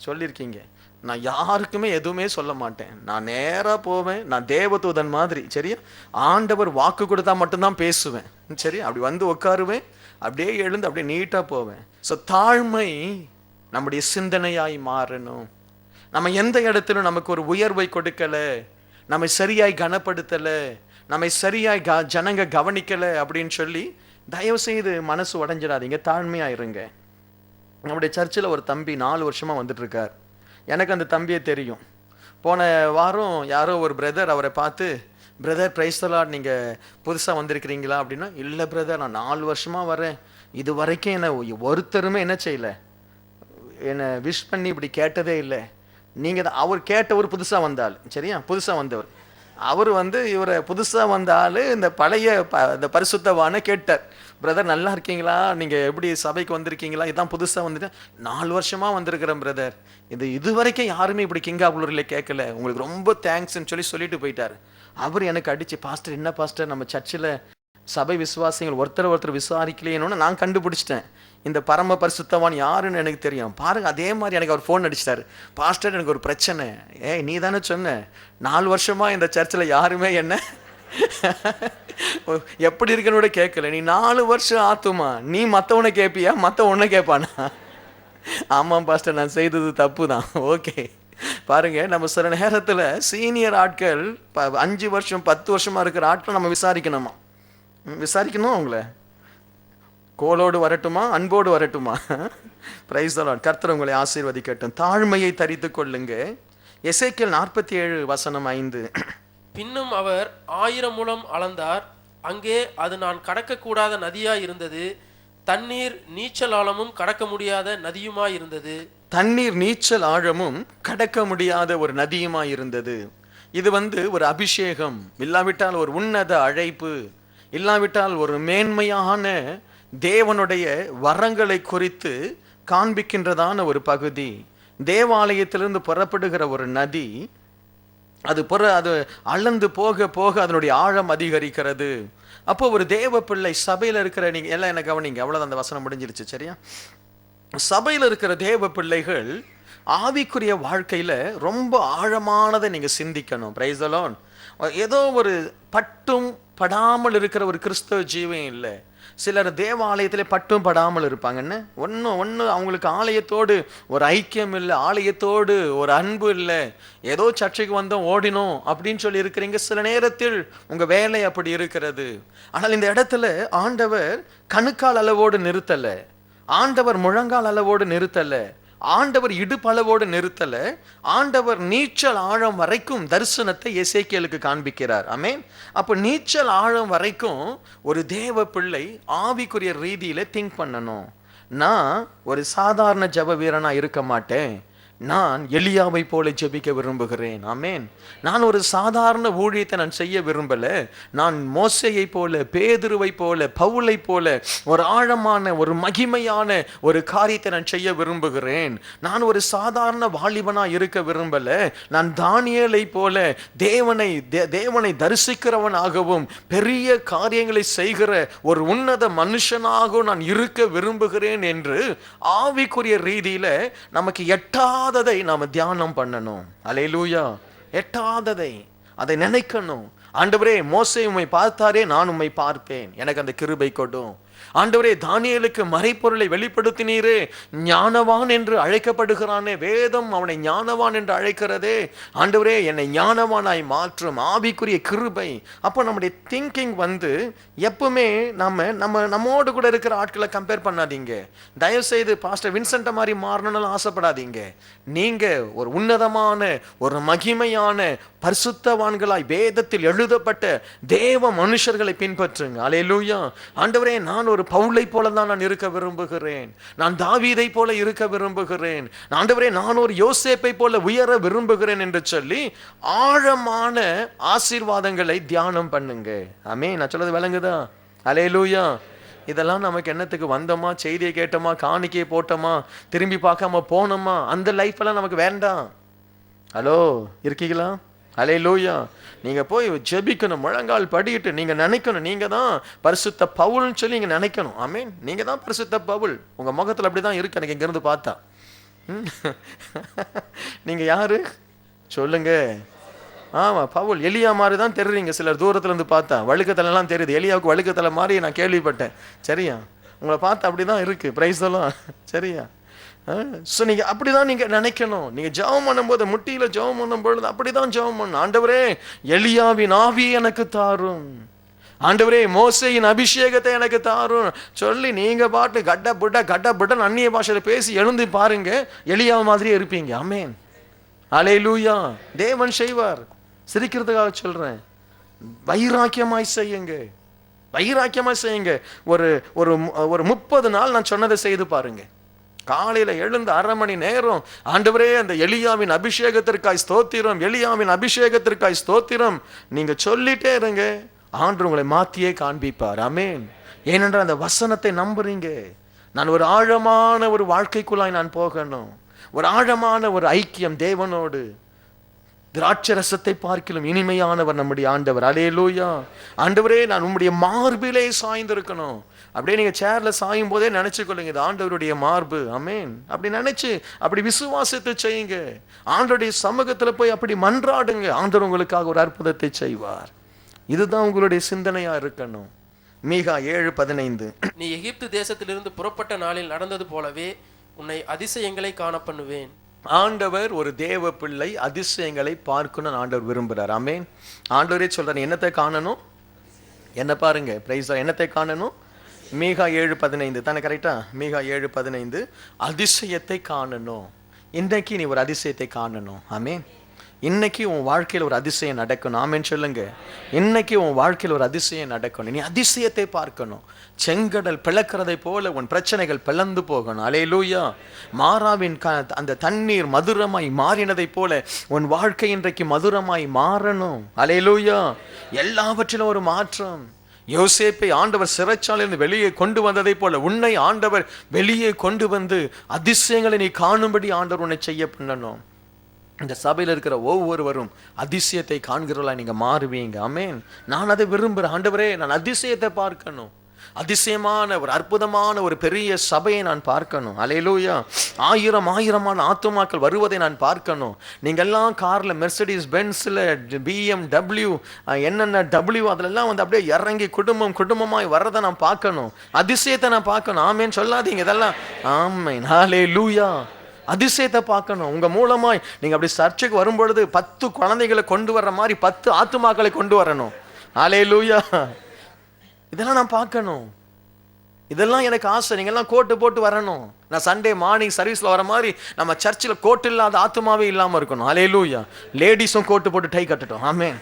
சொல்லியிருக்கீங்க. நான் யாருக்குமே எதுவுமே சொல்ல மாட்டேன், நான் நேராக போவேன், நான் தேவதூதன் மாதிரி. சரியா? ஆண்டவர் வாக்கு கொடுத்தா மட்டும்தான் பேசுவேன். சரி? அப்படி வந்து உட்காருவேன், அப்படியே எழுந்து அப்படியே நீட்டாக போவேன். ஸோ தாழ்மை நம்முடைய சிந்தனையாய் மாறணும். நம்ம எந்த இடத்திலும் நமக்கு ஒரு உயர்வை கொடுக்கலை, நம்மை சரியாய் கனப்படுத்தலை, நம்மை சரியாய் ஜனங்க கவனிக்கலை அப்படின்னு சொல்லி தயவு செய்து மனசு உடைஞ்சிடாதீங்க. தாழ்மையாக இருங்க. நம்முடைய சர்ச்சில் ஒரு தம்பி 4 வருஷமாக வந்துட்டு இருக்கார். எனக்கு அந்த தம்பியை தெரியும். போன வாரம் யாரோ ஒரு பிரதர் அவரை பார்த்து, பிரதர் பிரைஸ் தி லார்ட், நீங்கள் புதுசாக வந்திருக்கிறீங்களா அப்படின்னா, இல்லை பிரதர் நான் 4 வருஷமாக வரேன், இது வரைக்கும் என்னை ஒருத்தருமே என்ன செய்யலை, என்னை விஷ் பண்ணி இப்படி கேட்டதே இல்லை. நீங்கள் தான் அவர் கேட்டவர் புதுசாக வந்தாள். சரியா? புதுசாக வந்தவர் அவர் வந்து இவரை புதுசாக வந்தாலும் இந்த பழைய இந்த பரிசுத்தவான கேட்டார், பிரதர் நல்லா இருக்கீங்களா, நீங்கள் எப்படி சபைக்கு வந்திருக்கீங்களா, இதான் புதுசாக வந்துட்டேன், 4 வருஷமாக வந்திருக்கிறேன் பிரதர், இது வரைக்கும் யாருமே இப்படி கிங் ஆஃப் க்ளோரியில் கேட்கல, உங்களுக்கு ரொம்ப தேங்க்ஸ்ன்னு சொல்லிட்டு போயிட்டார். அவர் எனக்கு அடிச்சு, பாஸ்டர் என்ன பாஸ்டர் நம்ம சர்ச்சில் சபை விசுவாசிகள் ஒருத்தர் விசாரிக்கலையேன்னு நான் கண்டுபிடிச்சிட்டேன், இந்த பரம பரிசுத்தவான் யாருன்னு எனக்கு தெரியும் பாருங்க. அதே மாதிரி எனக்கு அவர் ஃபோன் அடிச்சிட்டாரு, பாஸ்டர் எனக்கு ஒரு பிரச்சனை. நீ தானே சொன்ன 4 வருஷமா இந்த சர்ச்சில் யாருமே என்ன எப்படி இருக்குன்னு கேட்கல, நீ 4 வருஷம் ஆத்துமா, நீ மற்றவனை கேட்பியா, மற்றவனை கேட்பானா? ஆமாம் பாஸ்டர் நான் செய்தது தப்பு தான். ஓகே பாருங்க, நம்ம சில நேரத்தில் சீனியர் ஆட்கள் 5 வருஷம் 10 வருஷமா இருக்கிற ஆட்கள் நம்ம விசாரிக்கணுமா? விசாரிக்கணும். அவங்கள கோலோடு வரட்டுமா, அன்போடு வரட்டுமா? Price the Lord. கர்த்தர் உங்களை ஆசீர்வதிக்கட்டும். தாழ்மையை தரித்து கொள்ளுங்க. எசேக்கியேல் 47:5. பின்னும் அவர் 1000 முழம் அளந்தார், அங்கே அது நான் கடக்கக்கூடாத நதியாய் இருந்தது, தண்ணீர் நீச்சல் ஆழமும் கடக்க முடியாத நதியுமாய் இருந்தது. தண்ணீர் நீச்சல் ஆழமும் கடக்க முடியாத ஒரு நதியுமாய் இருந்தது. இது ஒரு அபிஷேகம், இல்லாவிட்டால் ஒரு உன்னத அழைப்பு, இல்லாவிட்டால் ஒரு மேன்மையான தேவனுடைய வரங்களை குறித்து காண்பிக்கின்றதான ஒரு பகுதி. தேவாலயத்திலிருந்து புறப்படுகிற ஒரு நதி, அது அளந்து போக போக அதனுடைய ஆழம் அதிகரிக்கிறது. அப்போ ஒரு தேவ பிள்ளை சபையில் இருக்கிற, நீங்க எல்லாம் என்ன கவனிங்க, அவ்வளவுதான், அந்த வசனம் முடிஞ்சிருச்சு. சரியா? சபையில் இருக்கிற தேவ பிள்ளைகள் ஆவிக்குரிய வாழ்க்கையில ரொம்ப ஆழமானதை நீங்க சிந்திக்கணும். Price the Lord. ஏதோ ஒரு பட்டும் படாமல் இருக்கிற ஒரு கிறிஸ்தவ ஜீவன் இல்லை. சிலர் தேவாலயத்திலே பட்டும் படாமல் இருப்பாங்கன்னு, ஒன்று அவங்களுக்கு ஆலயத்தோடு ஒரு ஐக்கியம் இல்லை, ஆலயத்தோடு ஒரு அன்பு இல்லை, ஏதோ சர்ச்சைக்கு வந்தோம் ஓடினோம் அப்படின்னு சொல்லி இருக்கிறீங்க. சில நேரத்தில் உங்கள் வேலை அப்படி இருக்கிறது. ஆனால் இந்த இடத்துல ஆண்டவர் கணுக்கால் அளவோடு நிறுத்தலை, ஆண்டவர் முழங்கால் அளவோடு நிறுத்தலை, ஆண்டவர் இடுப்பளவோடு நிறுத்தல, ஆண்டவர் நீச்சல் ஆழம் வரைக்கும் தரிசனத்தை எசேக்கியேலுக்கு காண்பிக்கிறார். ஆமென். அப்போ நீச்சல் ஆழம் வரைக்கும் ஒரு தேவ பிள்ளை ஆவிக்குரிய ரீதியில திங்க் பண்ணணும். நான் ஒரு சாதாரண ஜெப வீரனா இருக்க மாட்டேன், நான் எலியாவை போல ஜெபிக்க விரும்புகிறேன். ஆமென். நான் ஒரு சாதாரண ஊழியத்தை நான் செய்ய விரும்பல, நான் மோசேயை போல, பேதுருவை போல, பவுலை போல ஒரு ஆழமான ஒரு மகிமையான ஒரு காரியத்தை நான் செய்ய விரும்புகிறேன். நான் ஒரு சாதாரண வாலிபனா இருக்க விரும்பல, நான் தானியேலை போல தேவனை தரிசிக்கிறவனாகவும் பெரிய காரியங்களை செய்கிற ஒரு உன்னத மனுஷனாகவும் நான் இருக்க விரும்புகிறேன் என்று ஆவிக்குரிய ரீதியில நமக்கு எட்டாததை நாம தியானம் பண்ணணும். அல்லேலூயா. எட்டாததை அதை நினைக்கணும். ஆண்டவரே, மோசே உம்மை பார்த்தாரே, நான் உம்மை பார்ப்பேன், எனக்கு அந்த கிருபை கொடும். ஆண்டவரே, தானியேலுக்கு மறைப்பொருளை வெளிப்படுத்தினீரே, ஞானவான் என்று அழைக்கப்படுகிறானே, வேதம் அவனை ஞானவான் என்று அழைக்கிறதே. ஆண்டவரே, என்னை ஞானவானாய் மாற்றும் ஆவிக்குரிய கிருபை. அப்போ நம்முடைய திங்கிங் எப்பவுமே நம்மோடு கூட இருக்கிற ஆட்களை கம்பேர் பண்ணாதீங்க. தயவுசெய்து பாஸ்டர் வின்சென்ட் மாதிரி மாறணும்னு ஆசைப்படாதீங்க. நீங்க ஒரு உன்னதமான, ஒரு மகிமையான பரிசுத்தவான்களாய் வேதத்தில் எழுதப்பட்ட தேவ மனுஷர்களை பின்பற்றுங்க. அல்லேலூயா. ஆண்டவரே, நான் ஒரு பவுலை போல தான் நான் இருக்க விரும்புகிறேன், நான் தாவீதை போல இருக்க விரும்புகிறேன், ஆண்டவரே நான் ஒரு யோசேப்பை போல உயர விரும்புகிறேன் என்று சொல்லி ஆழமான ஆசீர்வாதங்களை தியானம் பண்ணுங்க. ஆமென். நான் சொல்றது விளங்குதா? அல்லேலூயா. இதெல்லாம் நமக்கு என்னத்துக்கு வந்தோமா, செய்தியை கேட்டோமா, காணிக்கையை போட்டோமா, திரும்பி பார்க்காம போனோமா, அந்த லைஃப் எல்லாம் நமக்கு வேண்டாம். ஹலோ, இருக்கீங்களா? அல்லேலூயா. நீங்க போய் ஜெபிக்கணும், முழங்கால் படிக்கிட்டு நீங்க நினைக்கணும், நீங்க தான் பரிசுத்த பவுல்னு சொல்லி நீங்க நினைக்கணும். ஆமென். நீங்க தான் பரிசுத்த பவுல். உங்க முகத்துல அப்படிதான் இருக்கு எனக்கு இங்க இருந்து பார்த்தா. நீங்க யாரு சொல்லுங்க? ஆமா, பவுல். எலியா மாதிரி தான் தெரியுறீங்க சிலர் தூரத்துல இருந்து பார்த்தா. வழுக்கத்தலாம் தெரியுது. எலியாவுக்கு வழுக்கத்தலை மாதிரி நான் கேள்விப்பட்டேன். சரியா? உங்களை பார்த்தா அப்படிதான் இருக்கு. பிரைஸ் எல்லாம். சரியா? நீங்க அப்படிதான் நீங்க நினைக்கணும். நீங்க ஜெபம் பண்ணும்போது, முட்டியில ஜெபம் பண்ணும் பொழுது அப்படிதான் ஜெபம் பண்ணணும். ஆண்டவரே, எலியாவின் ஆவி எனக்கு தாரும், ஆண்டவரே மோசேயின் அபிஷேகத்தை எனக்கு தாரும் சொல்லி நீங்க பாட்டு கட்ட புட்ட அந்நிய பாஷையில பேசி எழுந்து பாருங்க, எலியா மாதிரியே இருப்பீங்க. ஆமென். அல்லேலூயா. தேவன் செய்வார். சிரிக்கிறதுக்காக சொல்றேன். வைராக்கியமாய் செய்யுங்க, வைராக்கியமாய் செய்யுங்க. ஒரு ஒரு 30 நாள் நான் சொன்னதை செய்து பாருங்க. காலையில எழுந்து 1/2 மணி நேரம், ஆண்டவரே அந்த எலியாவின் அபிஷேகத்திற்காய் ஸ்தோத்திரம், எலியாவின் அபிஷேகத்திற்காய் ஸ்தோத்திரம் நீங்க சொல்லிட்டே இருங்க. ஆண்டவர் உங்களை மாத்தியே காண்பிப்பார். ஆமென். ஏனென்றால் அந்த வசனத்தை நம்புறீங்க. நான் ஒரு ஆழமான ஒரு வாழ்க்கைக்குள்ளாய் நான் போகணும், ஒரு ஆழமான ஒரு ஐக்கியம் தேவனோடு. திராட்சரசத்தை பார்க்கிலும் இனிமையானவர் நம்முடைய ஆண்டவர். அல்லேலூயா. ஆண்டவரே, நான் உம்முடைய மார்பிலே சாய்ந்திருக்கணும். அப்படியே நீங்க சேர்ல சாயும் போதே நினைச்சுக்கொள்ளுங்க, இது ஆண்டவருடைய மார்பு. ஆமென். அப்படி நினைச்சு அப்படி விசுவாசித்து செய்யுங்க. ஆண்டவருடைய சமூகத்துல போய் அப்படி மன்றாடுங்க. ஆண்டவர் உங்களுக்காக ஒரு அற்புதத்தை செய்வார். இதுதான் உங்களுடைய சிந்தனையா இருக்கணும். மீகா 7:15. நீ எகிப்து தேசத்திலிருந்து புறப்பட்ட நாளில் நடந்தது போலவே உன்னை அதிசயங்களை காண பண்ணுவேன். ஆண்டவர் ஒரு தேவ பிள்ளை அதிசயங்களை பார்க்கணும் ஆண்டவர் விரும்புகிறார். ஆமென். ஆண்டவரே சொல்றாரு, என்னத்தை காணணும்? என்ன பாருங்க, பிரைஸ். என்னத்தை காணணும்? மீகா 7:15 தானே? கரெக்டா? மீகா 7:15. அதிசயத்தை காணணும். இன்னைக்கு நீ ஒரு அதிசயத்தை காணணும். ஆமென். இன்னைக்கு உன் வாழ்க்கையில் ஒரு அதிசயம் நடக்கணும். ஆமென் சொல்லுங்க. இன்னைக்கு உன் வாழ்க்கையில் ஒரு அதிசயம் நடக்கணும். நீ அதிசயத்தை பார்க்கணும். செங்கடல் பிளக்கிறதை போல உன் பிரச்சனைகள் பிளந்து போகணும். அல்லேலூயா. மாறாவின் அந்த தண்ணீர் மதுரமாய் மாறினதை போல உன் வாழ்க்கை இன்றைக்கு மதுரமாய் மாறணும். அல்லேலூயா. எல்லாவற்றிலும் ஒரு மாற்றம். யோசேப்பை ஆண்டவர் சிறைச்சாலையிலிருந்து வெளியே கொண்டு வந்ததை போல உன்னை ஆண்டவர் வெளியே கொண்டு வந்து அதிசயங்களை நீ காணும்படி ஆண்டவர் உன்னை செய்ய பண்ணணும். இந்த சபையில் இருக்கிற ஒவ்வொருவரும் அதிசயத்தை காண்கிறவர்களாக நீங்க மாறுவீங்க. ஆமென். நான் அதை விரும்புகிறேன். ஆண்டவரே, நான் அதிசயத்தை பார்க்கணும். அதிசயமான ஒரு அற்புதமான ஒரு பெரிய சபையை நான் பார்க்கணும். அல்லேலூயா. ஆயிரமான ஆத்துமாக்கள் வருவதை நான் பார்க்கணும். நீங்க எல்லாம் கார்ல, மெர்சிடிஸ் பென்ஸ்ல, BMW என்னென்ன W அதெல்லாம் அப்படியே இறங்கி குடும்பமாய் வர்றதை நான் பார்க்கணும். அதிசயத்தை நான் பார்க்கணும். ஆமென் சொல்லாதீங்க இதெல்லாம். ஆமென். அல்லேலூயா. அதிசயத்தை பார்க்கணும். உங்க மூலமாய் நீங்க அப்படி சர்ச்சுக்கு வரும்பொழுது 10 குழந்தைகளை கொண்டு வர்ற மாதிரி 10 ஆத்துமாக்களை கொண்டு வரணும். அல்லேலூயா. இதெல்லாம் நான் பார்க்கணும். இதெல்லாம் எனக்கு ஆசை. நீங்க எல்லாம் கோட்டு போட்டு வரணும். நான் சண்டே மார்னிங் சர்வீஸ்ல வர மாதிரி நம்ம சர்ச்சில் கோட்டு இல்லாத ஆத்துமாவே இல்லாம இருக்கணும். அல்லேலூயா. லேடிஸும் கோட்டு போட்டு டை கட்டட்டும். Amen.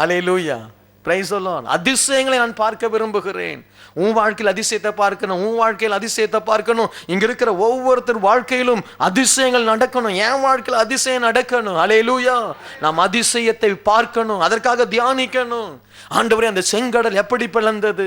Hallelujah. Praise the lord. அதிசயங்களை நான் பார்க்க விரும்புகிறேன். உன் வாழ்க்கையில் அதிசயத்தை பார்க்கணும். உன் வாழ்க்கையில் அதிசயத்தை பார்க்கணும். இங்க இருக்கிற ஒவ்வொருத்தர் வாழ்க்கையிலும் அதிசயங்கள் நடக்கணும். என் வாழ்க்கையில் அதிசயம் நடக்கணும். அல்லேலூயா. நாம் அதிசயத்தை பார்க்கணும். அதற்காக தியானிக்கணும். ஆண்டவரே, அந்த செங்கடல் எப்படி பிளந்தது?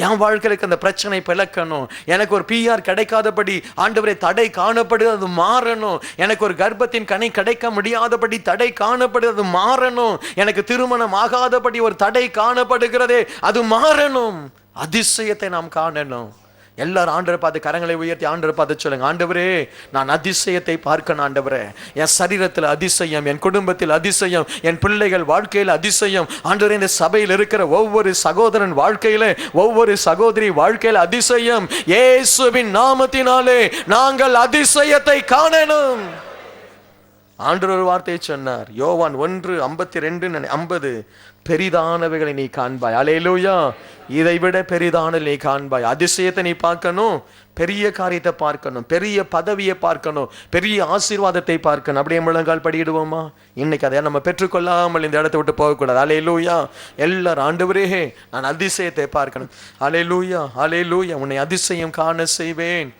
என் வாழ்க்கைக்கு அந்த பிரச்சனை பிளக்கணும். எனக்கு ஒரு PR கிடைக்காதபடி ஆண்டவரே தடை காணப்படுது, அது மாறணும். எனக்கு ஒரு கர்ப்பத்தின் கனி கிடைக்க முடியாதபடி தடை காணப்படுது, அது மாறணும். எனக்கு திருமணம் ஆகாதபடி ஒரு தடை காணப்படுகிறதே, அது மாறணும். அதிசயத்தை நாம் காணணும். எல்லாரும் ஆண்டவரை பார்த்து கரங்களை உயர்த்தி ஆண்டவரை பார்த்து சொல்லுங்க, ஆண்டவரே நான் அதிசயத்தை பார்க்கணும் ஆண்டவரே. என் சரீரத்தில் அதிசயம், என் குடும்பத்தில் அதிசயம், என் பிள்ளைகள் வாழ்க்கையில் அதிசயம். ஆண்டவரே இந்த சபையில் இருக்கிற ஒவ்வொரு சகோதரன் வாழ்க்கையில, ஒவ்வொரு சகோதரி வாழ்க்கையில் அதிசயம். இயேசுவின் நாமத்தினாலே நாங்கள் அதிசயத்தை காணணும். ஆண்டவர் ஒரு வார்த்தையை சொன்னார், யோவான் 1:52-50, பெரிதானவைகளை நீ காண்பாய். அல்லேலூயா. இதை விட பெரிதான நீ காண்பாய். அதிசயத்தை நீ பார்க்கணும், பெரிய காரியத்தை பார்க்கணும், பெரிய பதவியை பார்க்கணும், பெரிய ஆசீர்வாதத்தை பார்க்கணும். அப்படியே முழங்கால் படியிடுவோமா? இன்னைக்கு அதை நம்ம பெற்றுக்கொள்ளாமல் இந்த இடத்தை விட்டு போகக்கூடாது. அல்லேலூயா. எல்லாரும் ஆண்டவரே நான் அதிசயத்தை பார்க்கணும். அல்லேலூயா, அல்லேலூயா. உன்னை அதிசயம் காண செய்வேன்.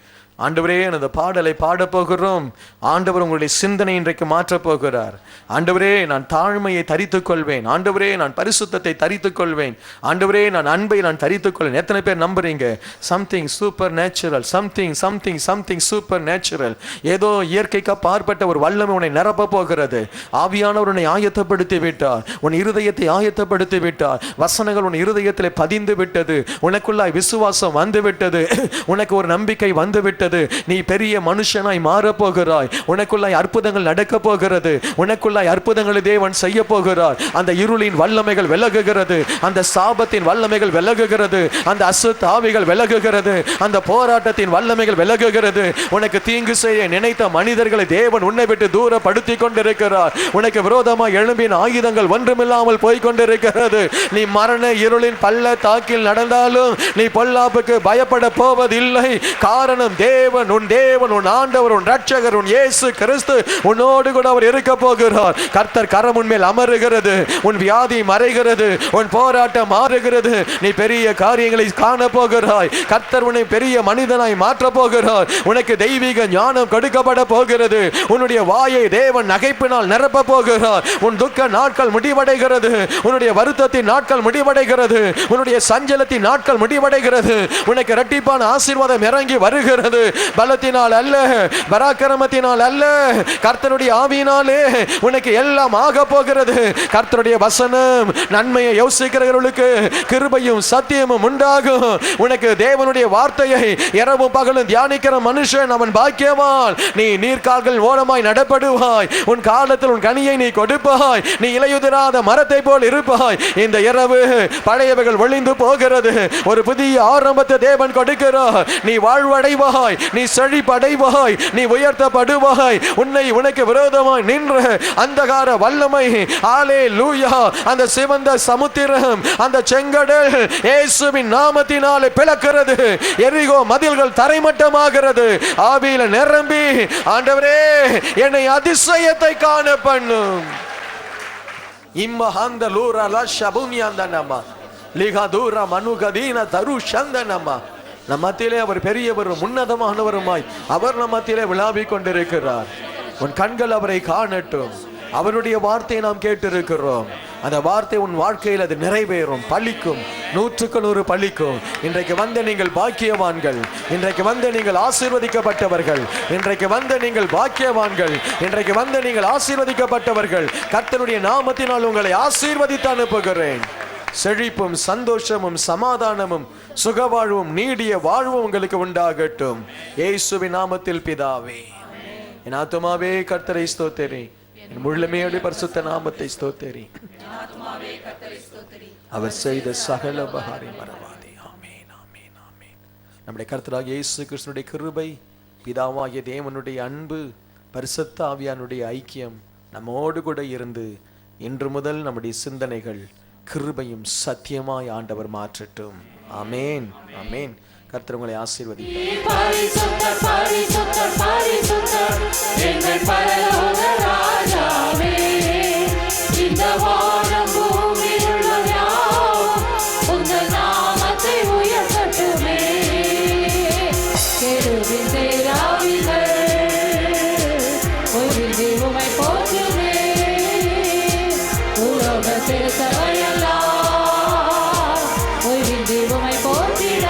ஆண்டவரே அந்த பாடலை பாட போகிறோம். ஆண்டவர் உங்களுடைய சிந்தனை இன்றைக்கு மாற்றப் போகிறார். ஆண்டவரே நான் தாழ்மையை தரித்துக் கொள்வேன். ஆண்டவரே நான் பரிசுத்தத்தை தரித்துக் கொள்வேன். ஆண்டவரே நான் அன்பை நான் தரித்துக் கொள்வேன். எத்தனை பேர் நம்புறீங்க? Something super natural, something super natural. ஏதோ இயற்கைக்கு பார்ப்பட்ட ஒரு வல்லமை உன்னை நிரப்ப போகிறது. ஆவியானவர் உன்னை ஆயத்தப்படுத்தி விட்டார். உன் இருதயத்தை ஆயத்தப்படுத்தி விட்டார். வசனங்கள் உன் இருதயத்தில் பதிந்து விட்டது. உனக்குள்ளாய் விசுவாசம் வந்து விட்டது. உனக்கு ஒரு நம்பிக்கை வந்து விட்டது. நீ பெரிய மனுஷனாய் மாறப் போகிறாய். உனக்குள்ளாய் அற்புதங்கள் நடக்க போகிறது. உனக்குள்ளாய் அற்புதங்களை தேவன் செய்ய போகிறார். அந்த இருளின் வல்லமைகள் விலகுகிறது. அந்த சாபத்தின் வல்லமைகள் விலகுகிறது. அந்த அசுத்த ஆவிகள் விலகுகிறது. அந்த போராட்டத்தின் வல்லமைகள் விலகுகிறது. உனக்கு தீங்கு செய்ய நினைத்த மனிதர்களை தேவன் உன்னை விட்டு தூரப்படுத்தி கொண்டிருக்கிறார். உனக்கு விரோதமாக எழும்பின ஆயுதங்கள் ஒன்றுமில்லாமல் போய்கொண்டிருக்கிறது. நீ மரண இருளின் பள்ளத்தாக்கில் நடந்தாலும் நீ பொல்லாப்புக்கு பயப்பட போவதில்லை. காரணம் தேவன், உன் ஆண்டவர், உன் ரட்சகர், உன் இயேசு கிறிஸ்து உன்னோடு கூட அவர் இருக்க போகிறார். கர்த்தர் கரம் உன்மேல் அமருகிறது. உன் வியாதி மறைகிறது. உன் போராட்டம் மாறுகிறது. நீ பெரிய காரியங்களை காண போகிறாய். கர்த்தர் உன்னை பெரிய மனிதனாய் மாற்ற போகிறார். உனக்கு தெய்வீக ஞானம் கொடுக்கப்பட போகிறது. உன்னுடைய வாயை தேவன் நகைப்பினால் நிரப்ப போகிறார். உன் துக்க நாட்கள் முடிவடைகிறது. உன்னுடைய வருத்தத்தின் நாட்கள் முடிவடைகிறது. உன்னுடைய சஞ்சலத்தின் நாட்கள் முடிவடைகிறது. உனக்கு இரட்டிப்பான ஆசீர்வாதம் இறங்கி வருகிறது. பலத்தினால் அல்ல, பராக்கிரமத்தினால் அல்ல, கர்த்தருடைய ஆவியினாலே உனக்கு எல்லாம் ஆக போகிறது. கர்த்தருடைய வசனம் நன்மையை யோசிக்கிறவர்களுக்கு கிருபையும் சத்தியமும் உண்டாகும். உனக்கு தேவனுடைய வார்த்தையை இரவும் பகலும் தியானிக்கிற மனுஷன் அவன் பாக்கியவான். நீ நீர்க்கால்கள் ஓரமாய் நடப்படுவாய். உன் காலத்தில் உன் கனியை நீ கொடுப்பாய். நீ இலையுதிராத மரத்தை போல் இருப்பாய். இந்த இரவு பழையவைகள் ஒளிந்து போகிறது. ஒரு புதிய ஆரம்பத்தை தேவன் கொடுக்கிறார். நீ வாழ்வடைவாய். நீ செழிப்படைவாய். நீ உயர்த்தப்படுவாய். உனக்கு விரோதமாய் நின்ற அந்தகார வல்லமை, அல்லேலூயா, அந்த சிவந்த சமுத்திரம், அந்த செங்கடல் இயேசுவின் நாமத்தினாலே பிளக்கிறது. எரிகோ மதில்கள் தரைமட்டமாகிறது. ஆவியில நிரம்பி ஆண்டவரே என்னை அதிசயத்தை காண பண்ணும். இம்மஹந்த லூரா லஷபுனியந்தனமா லிகதூரா மனுகதீன தருஷந்தனமா. நம் மத்தியிலே அவர் பெரியவரும் உன்னதமானவருமாய் அவர் நம் மத்தியிலே விளாவிக் கொண்டிருக்கிறார். உன் கண்கள் அவரை காணட்டும். அவருடைய வார்த்தையை நாம் கேட்டிருக்கிறோம். அந்த வார்த்தை உன் வாழ்க்கையில் அது நிறைவேறும், பலிக்கும், 100% பலிக்கும். இன்றைக்கு வந்த நீங்கள் பாக்கியவான்கள். இன்றைக்கு வந்த நீங்கள் ஆசீர்வதிக்கப்பட்டவர்கள். இன்றைக்கு வந்த நீங்கள் பாக்கியவான்கள். இன்றைக்கு வந்த நீங்கள் ஆசீர்வதிக்கப்பட்டவர்கள். கர்த்தருடைய நாமத்தினால் உங்களை ஆசீர்வதித்து அனுப்புகிறேன். செழிப்பும் சந்தோஷமும் சமாதானமும் சுகவாழ்வும் நீடிய வாழ்வும் உங்களுக்கு உண்டாகட்டும். இயேசுவின் நாமத்தில் பிதாவே. என் ஆத்துமாவே கர்த்தரை ஸ்தோத்திரி. என் முழுமையோடு பரிசுத்த நாமத்தை ஸ்தோத்திரி. அவர் செய்த சகல உபகாரை மறவாதே. ஆமென், ஆமென், ஆமென். நம்முடைய கர்த்தராகிய இயேசு கிறிஸ்துவினுடைய கிருபை, பிதாவாகிய தேவனுடைய அன்பு, பரிசுத்த ஆவியானுடைய ஐக்கியம் நம்மோடு கூட இருந்து இன்று முதல் நம்முடைய சிந்தனைகள் கிருபையும் சத்தியமாய் ஆண்டவர் மாற்றட்டும். ஆமென், ஆமென். கர்த்தர் உங்களை ஆசீர்வதிப்பார். பரிசுத்தர் பரிசுத்தர் பரிசுத்தர் எங்கள் பரலோக ராஜாவே, இந்த வானம் பூமியில் யாவும் உங்கள் நாமத்தை உயர்த்தட்டுமே. கெருபின் சேராவிகள் ஒருங்கி உம்மை போற்றுமே. உலோக சேர்த்தவையெல்லாம் ஒருங்கி உம்மை போற்றிட.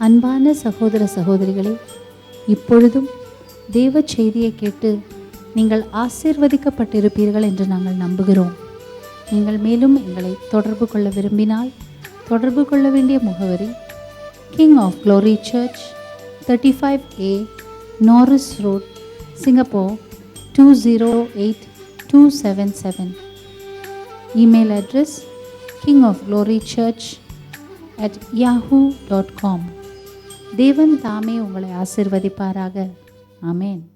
அன்பான சகோதர சகோதரிகளே, இப்பொழுதும் தேவ செய்தியை கேட்டு நீங்கள் ஆசீர்வதிக்கப்பட்டிருப்பீர்கள் என்று நாங்கள் நம்புகிறோம். நீங்கள் மேலும் எங்களை தொடர்பு கொள்ள விரும்பினால் தொடர்பு கொள்ள வேண்டிய முகவரி king of glory church, 35A Norris Road, Singapore 208277. Email address kingofglorychurch@yahoo.com. தேவன் தாமே உங்களை ஆசீர்வதிப்பாராக. ஆமென்.